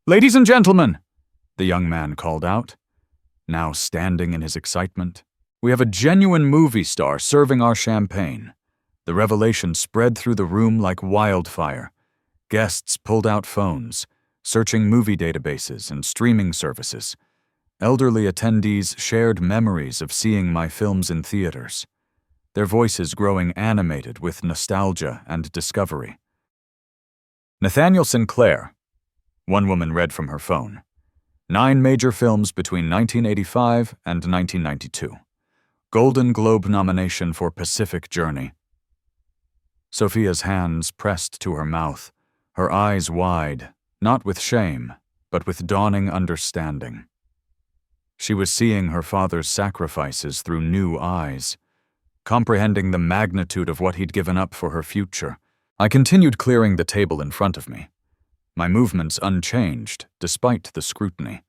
"Ladies and gentlemen," the young man called out, now standing in his excitement, "we have a genuine movie star serving our champagne." The revelation spread through the room like wildfire. Guests pulled out phones, searching movie databases and streaming services. Elderly attendees shared memories of seeing my films in theaters, their voices growing animated with nostalgia and discovery. Nathaniel Sinclair, one woman read from her phone. 9 major films between 1985 and 1992. Golden Globe nomination for Pacific Journey. Sophia's hands pressed to her mouth, her eyes wide, not with shame, but with dawning understanding. She was seeing her father's sacrifices through new eyes, comprehending the magnitude of what he'd given up for her future. I continued clearing the table in front of me, my movements unchanged despite the scrutiny.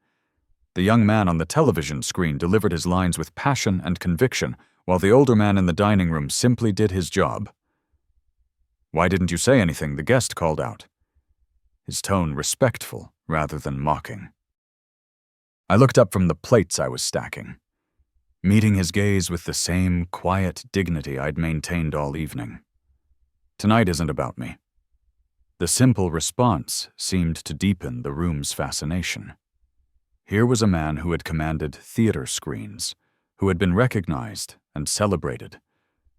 The young man on the television screen delivered his lines with passion and conviction, while the older man in the dining room simply did his job. "Why didn't you say anything?" the guest called out, his tone respectful rather than mocking. I looked up from the plates I was stacking, meeting his gaze with the same quiet dignity I'd maintained all evening. "Tonight isn't about me." The simple response seemed to deepen the room's fascination. Here was a man who had commanded theater screens, who had been recognized and celebrated,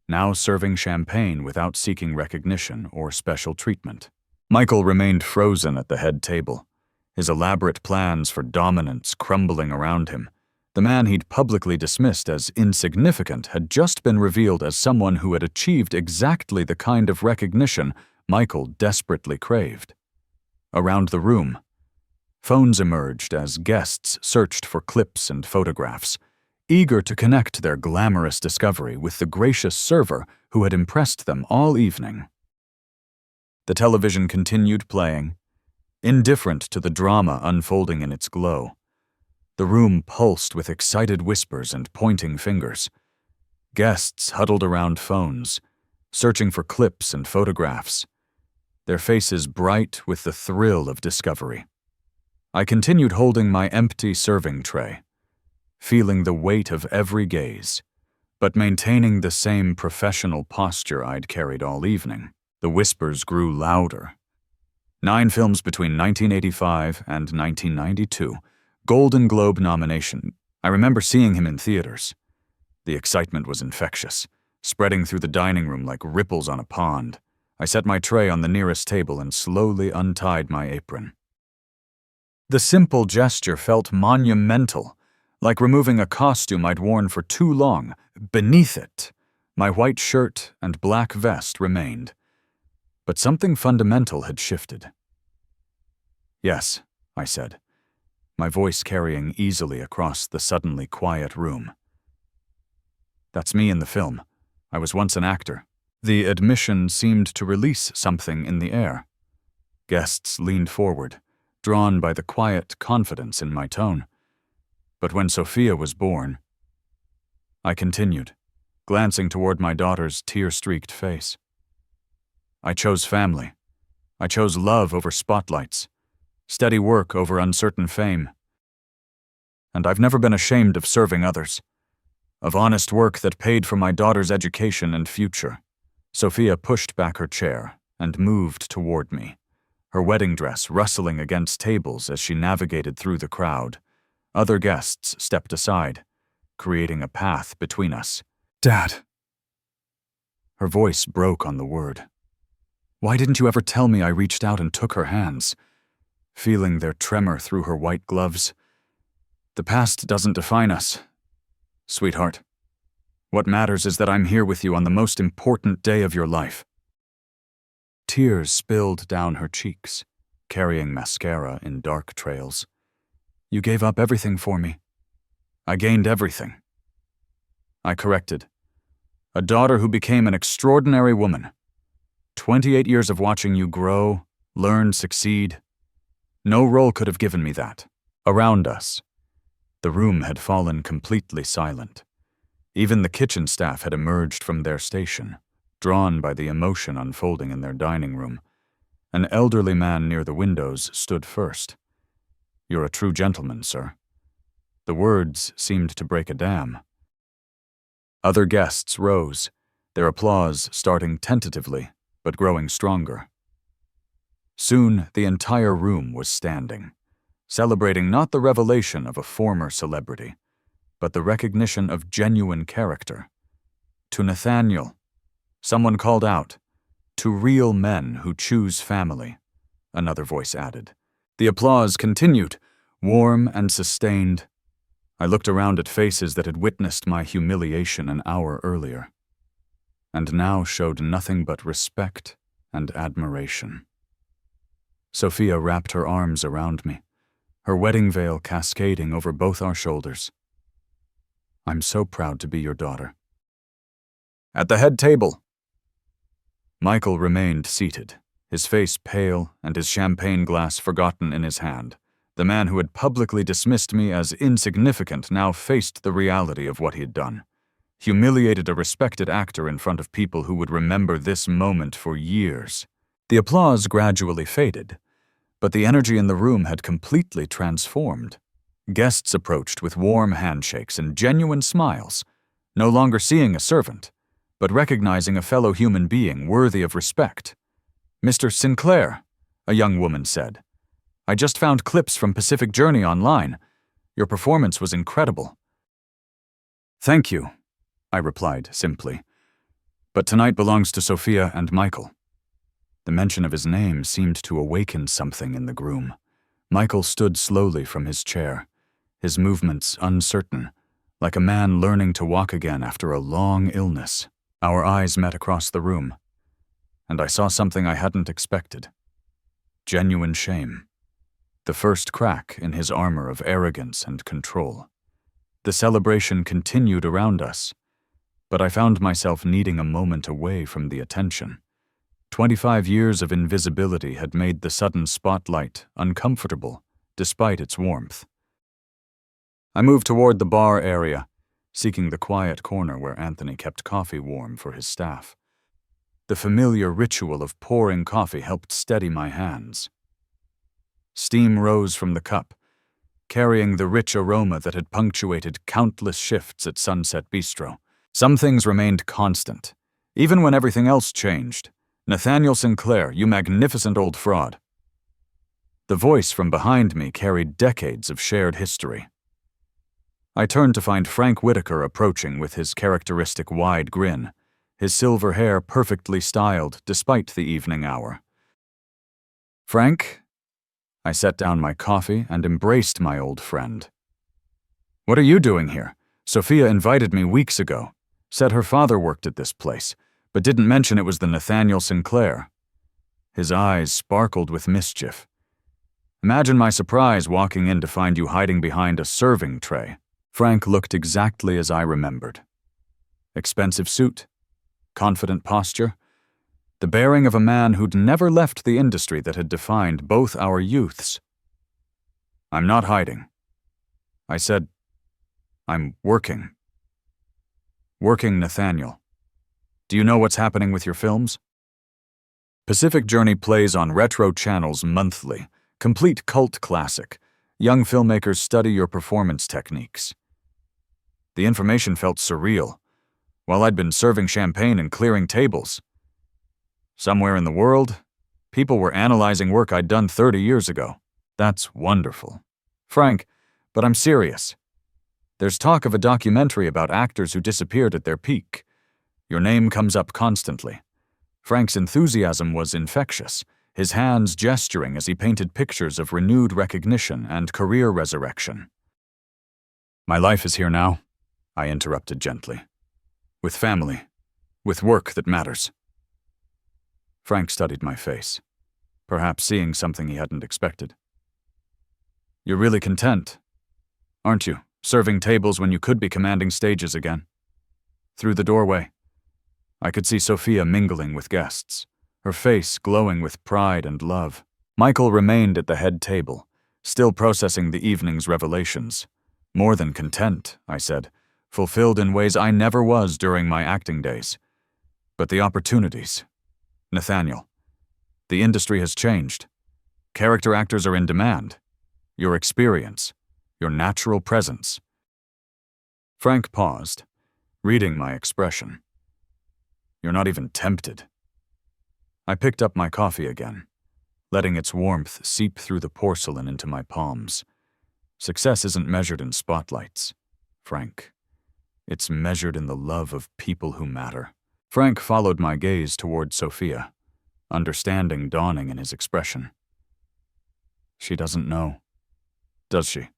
now serving champagne without seeking recognition or special treatment. Michael remained frozen at the head table, his elaborate plans for dominance crumbling around him. The man he'd publicly dismissed as insignificant had just been revealed as someone who had achieved exactly the kind of recognition Michael desperately craved. Around the room, phones emerged as guests searched for clips and photographs, eager to connect their glamorous discovery with the gracious server who had impressed them all evening. The television continued playing, indifferent to the drama unfolding in its glow. The room pulsed with excited whispers and pointing fingers. Guests huddled around phones, searching for clips and photographs, their faces bright with the thrill of discovery. I continued holding my empty serving tray, feeling the weight of every gaze, but maintaining the same professional posture I'd carried all evening. The whispers grew louder. 9 films between 1985 and 1992. Golden Globe nomination. I remember seeing him in theaters. The excitement was infectious, spreading through the dining room like ripples on a pond. I set my tray on the nearest table and slowly untied my apron. The simple gesture felt monumental, like removing a costume I'd worn for too long. Beneath it, my white shirt and black vest remained. But something fundamental had shifted. "Yes," I said, my voice carrying easily across the suddenly quiet room. "That's me in the film. I was once an actor." The admission seemed to release something in the air. Guests leaned forward, drawn by the quiet confidence in my tone. But when Sophia was born, I continued, glancing toward my daughter's tear-streaked face. I chose family. I chose love over spotlights, steady work over uncertain fame. And I've never been ashamed of serving others, of honest work that paid for my daughter's education and future. Sophia pushed back her chair and moved toward me, her wedding dress rustling against tables as she navigated through the crowd. Other guests stepped aside, creating a path between us. "Dad." Her voice broke on the word. "Why didn't you ever tell me?" I reached out and took her hands, feeling their tremor through her white gloves. "The past doesn't define us, sweetheart. What matters is that I'm here with you on the most important day of your life." Tears spilled down her cheeks, carrying mascara in dark trails. "You gave up everything for me." "I gained everything," I corrected. "A daughter who became an extraordinary woman. 28 years of watching you grow, learn, succeed. No role could have given me that." Around us, the room had fallen completely silent. Even the kitchen staff had emerged from their station, drawn by the emotion unfolding in their dining room. An elderly man near the windows stood first. "You're a true gentleman, sir." The words seemed to break a dam. Other guests rose, their applause starting tentatively, but growing stronger. Soon, the entire room was standing, celebrating not the revelation of a former celebrity, but the recognition of genuine character. To Nathaniel, someone called out, "To real men who choose family," another voice added. The applause continued, warm and sustained. I looked around at faces that had witnessed my humiliation an hour earlier, and now showed nothing but respect and admiration. Sophia wrapped her arms around me, her wedding veil cascading over both our shoulders. "I'm so proud to be your daughter." At the head table, Michael remained seated, his face pale and his champagne glass forgotten in his hand. The man who had publicly dismissed me as insignificant now faced the reality of what he had done. Humiliated a respected actor in front of people who would remember this moment for years. The applause gradually faded, but the energy in the room had completely transformed. Guests approached with warm handshakes and genuine smiles, no longer seeing a servant, but recognizing a fellow human being worthy of respect. "Mr. Sinclair," a young woman said, "I just found clips from Pacific Journey online. Your performance was incredible." "Thank you," I replied simply. "But tonight belongs to Sophia and Michael." The mention of his name seemed to awaken something in the groom. Michael stood slowly from his chair, his movements uncertain, like a man learning to walk again after a long illness. Our eyes met across the room, and I saw something I hadn't expected. Genuine shame. The first crack in his armor of arrogance and control. The celebration continued around us, but I found myself needing a moment away from the attention. 25 years of invisibility had made the sudden spotlight uncomfortable, despite its warmth. I moved toward the bar area, seeking the quiet corner where Anthony kept coffee warm for his staff. The familiar ritual of pouring coffee helped steady my hands. Steam rose from the cup, carrying the rich aroma that had punctuated countless shifts at Sunset Bistro. Some things remained constant, even when everything else changed. "Nathaniel Sinclair, you magnificent old fraud." The voice from behind me carried decades of shared history. I turned to find Frank Whitaker approaching with his characteristic wide grin, his silver hair perfectly styled despite the evening hour. "Frank?" I set down my coffee and embraced my old friend. "What are you doing here? Sophia invited me weeks ago, said her father worked at this place, but didn't mention it was the Nathaniel Sinclair." His eyes sparkled with mischief. "Imagine my surprise walking in to find you hiding behind a serving tray." Frank looked exactly as I remembered. Expensive suit, confident posture, the bearing of a man who'd never left the industry that had defined both our youths. "I'm not hiding." I said, "I'm working." "Working, Nathaniel. Do you know what's happening with your films?" Pacific Journey plays on retro channels monthly. Complete cult classic. Young filmmakers study your performance techniques. The information felt surreal, while I'd been serving champagne and clearing tables. Somewhere in the world, people were analyzing work I'd done 30 years ago. That's wonderful. "Frank, but I'm serious. There's talk of a documentary about actors who disappeared at their peak. Your name comes up constantly." Frank's enthusiasm was infectious, his hands gesturing as he painted pictures of renewed recognition and career resurrection. "My life is here now," I interrupted gently. "With family, with work that matters." Frank studied my face, perhaps seeing something he hadn't expected. "You're really content, aren't you, serving tables when you could be commanding stages again?" Through the doorway, I could see Sophia mingling with guests, her face glowing with pride and love. Michael remained at the head table, still processing the evening's revelations. "More than content," I said, "fulfilled in ways I never was during my acting days. But the opportunities. Nathaniel, the industry has changed. Character actors are in demand. Your experience, your natural presence." Frank paused, reading my expression. "You're not even tempted." I picked up my coffee again, letting its warmth seep through the porcelain into my palms. Success isn't measured in spotlights, Frank. It's measured in the love of people who matter. Frank followed my gaze toward Sophia, understanding dawning in his expression. "She doesn't know, does she?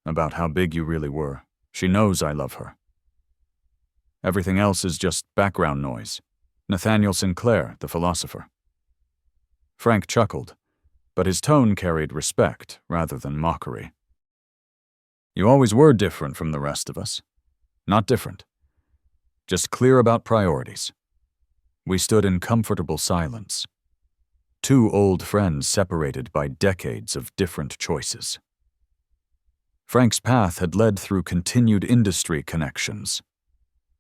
About how big you really were. She knows I love her. Everything else is just background noise." Nathaniel Sinclair, the philosopher. Frank chuckled, but his tone carried respect rather than mockery. "You always were different from the rest of us. Not different. Just clear about priorities." We stood in comfortable silence. Two old friends separated by decades of different choices. Frank's path had led through continued industry connections.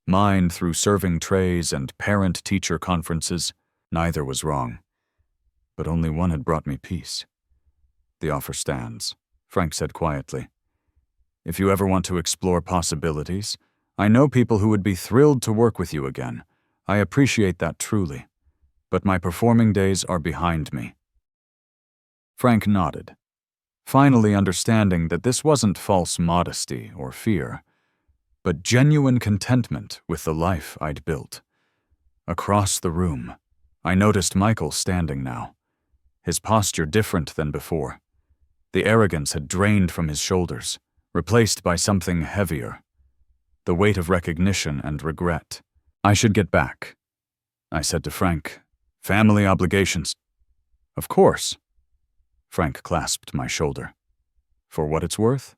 Mine through serving trays and parent-teacher conferences. Neither was wrong. But only one had brought me peace. "The offer stands," Frank said quietly. "If you ever want to explore possibilities, I know people who would be thrilled to work with you again. I appreciate that truly. But my performing days are behind me." Frank nodded, finally understanding that this wasn't false modesty or fear, but genuine contentment with the life I'd built. Across the room, I noticed Michael standing now, his posture different than before. The arrogance had drained from his shoulders, replaced by something heavier. The weight of recognition and regret. "I should get back," I said to Frank. "Family obligations." "Of course." Frank clasped my shoulder. "For what it's worth,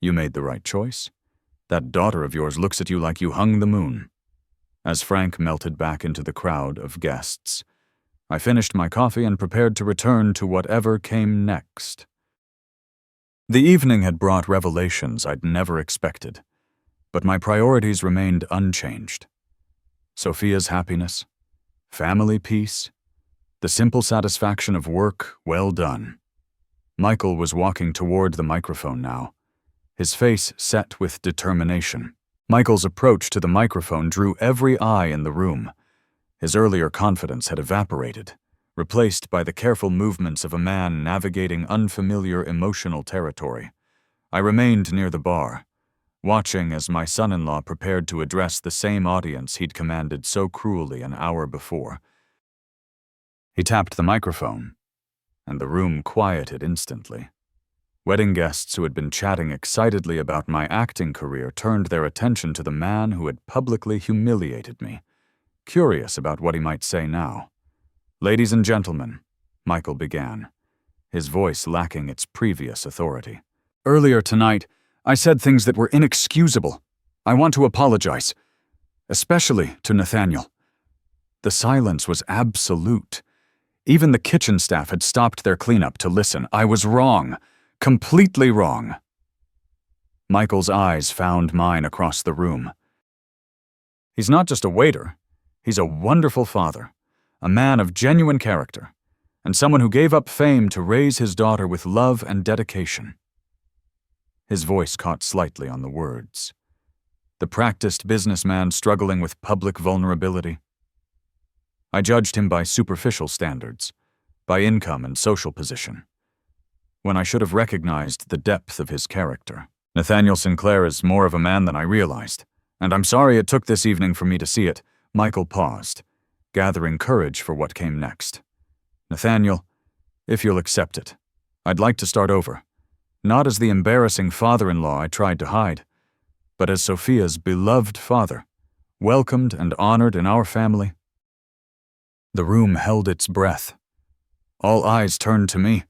you made the right choice. That daughter of yours looks at you like you hung the moon." As Frank melted back into the crowd of guests, I finished my coffee and prepared to return to whatever came next. The evening had brought revelations I'd never expected, but my priorities remained unchanged. Sophia's happiness, family peace, the simple satisfaction of work well done. Michael was walking toward the microphone now, his face set with determination. Michael's approach to the microphone drew every eye in the room. His earlier confidence had evaporated, replaced by the careful movements of a man navigating unfamiliar emotional territory. I remained near the bar, watching as my son-in-law prepared to address the same audience he'd commanded so cruelly an hour before. He tapped the microphone, and the room quieted instantly. Wedding guests who had been chatting excitedly about my acting career turned their attention to the man who had publicly humiliated me, curious about what he might say now. "Ladies and gentlemen," Michael began, his voice lacking its previous authority. "Earlier tonight, I said things that were inexcusable. I want to apologize. especially to Nathaniel. The silence was absolute. Even the kitchen staff had stopped their cleanup to listen. I was wrong. Completely wrong. Michael's eyes found mine across the room. He's not just a waiter. He's a wonderful father, a man of genuine character, and someone who gave up fame to raise his daughter with love and dedication. His voice caught slightly on the words. The practiced businessman struggling with public vulnerability. I judged him by superficial standards, by income and social position, when I should have recognized the depth of his character. Nathaniel Sinclair is more of a man than I realized, and I'm sorry it took this evening for me to see it. Michael paused, gathering courage for what came next. Nathaniel, if you'll accept it, I'd like to start over, not as the embarrassing father-in-law I tried to hide, but as Sophia's beloved father, welcomed and honored in our family. The room held its breath. All eyes turned to me,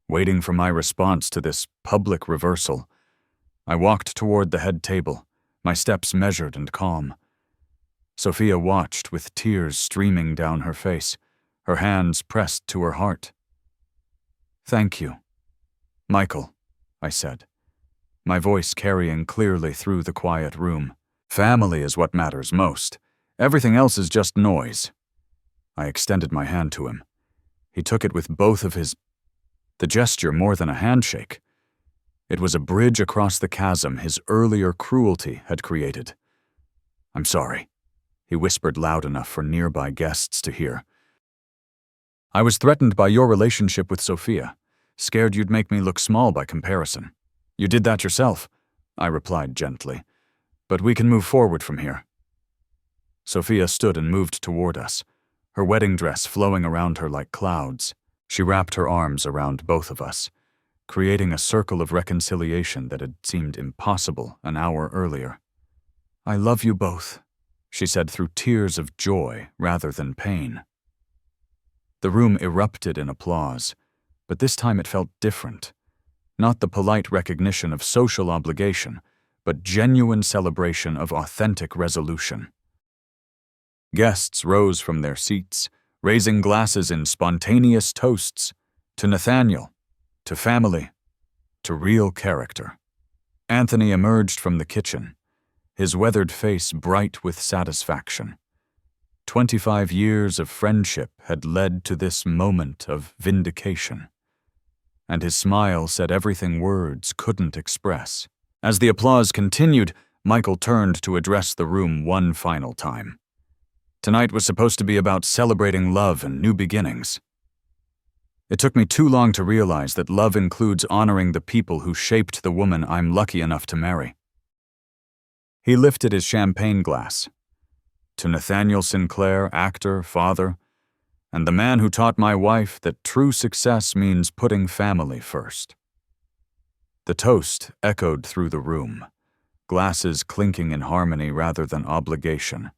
waiting for my response to this public reversal. I walked toward the head table, my steps measured and calm. Sophia watched with tears streaming down her face, her hands pressed to her heart. "Thank you, Michael," I said, my voice carrying clearly through the quiet room. "Family is what matters most. Everything else is just noise." I extended my hand to him. He took it with both of his... The gesture more than a handshake. It was a bridge across the chasm his earlier cruelty had created. "I'm sorry," he whispered loud enough for nearby guests to hear. "I was threatened by your relationship with Sophia, scared you'd make me look small by comparison. You did that yourself," I replied gently, "but we can move forward from here." Sophia stood and moved toward us, her wedding dress flowing around her like clouds. She wrapped her arms around both of us, creating a circle of reconciliation that had seemed impossible an hour earlier. "I love you both," she said through tears of joy rather than pain. The room erupted in applause, but this time it felt different. Not the polite recognition of social obligation, but genuine celebration of authentic resolution. Guests rose from their seats, raising glasses in spontaneous toasts to Nathaniel, to family, to real character. Anthony emerged from the kitchen, his weathered face bright with satisfaction. 25 years of friendship had led to this moment of vindication, and his smile said everything words couldn't express. As the applause continued, Michael turned to address the room one final time. Tonight was supposed to be about celebrating love and new beginnings. It took me too long to realize that love includes honoring the people who shaped the woman I'm lucky enough to marry. He lifted his champagne glass. To Nathaniel Sinclair, actor, father, and the man who taught my wife that true success means putting family first. The toast echoed through the room, glasses clinking in harmony rather than obligation.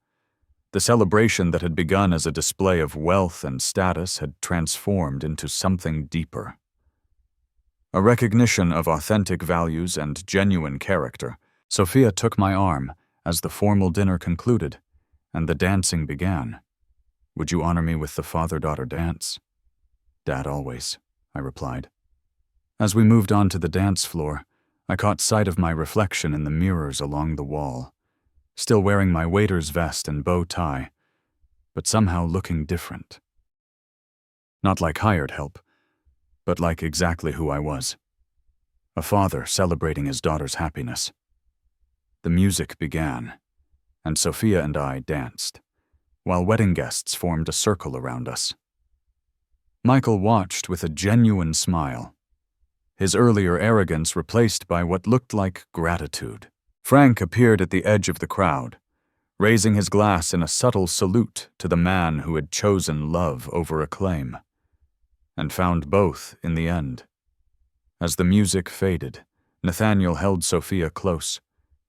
The celebration that had begun as a display of wealth and status had transformed into something deeper. A recognition of authentic values and genuine character. Sophia took my arm as the formal dinner concluded, and the dancing began. "Would you honor me with the father-daughter dance?" "Dad, always," I replied. As we moved on to the dance floor, I caught sight of my reflection in the mirrors along the wall. Still wearing my waiter's vest and bow tie, but somehow looking different. Not like hired help, but like exactly who I was. A father celebrating his daughter's happiness. The music began, and Sophia and I danced, while wedding guests formed a circle around us. Michael watched with a genuine smile, his earlier arrogance replaced by what looked like gratitude. Frank appeared at the edge of the crowd, raising his glass in a subtle salute to the man who had chosen love over acclaim, and found both in the end. As the music faded, Nathaniel held Sophia close,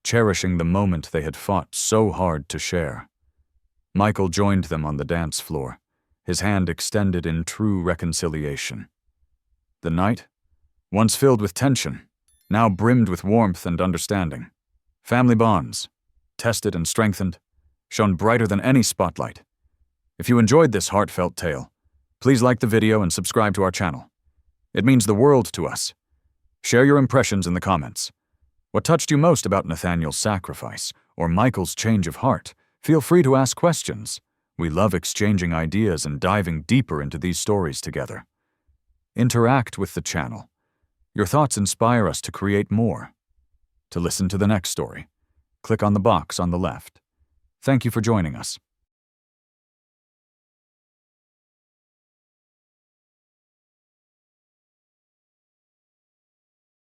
cherishing the moment they had fought so hard to share. Michael joined them on the dance floor, his hand extended in true reconciliation. The night, once filled with tension, now brimmed with warmth and understanding. Family bonds, tested and strengthened, shone brighter than any spotlight. If you enjoyed this heartfelt tale, please like the video and subscribe to our channel. It means the world to us. Share your impressions in the comments. What touched you most about Nathaniel's sacrifice or Michael's change of heart? Feel free to ask questions. We love exchanging ideas and diving deeper into these stories together. Interact with the channel. Your thoughts inspire us to create more. To listen to the next story, click on the box on the left. Thank you for joining us.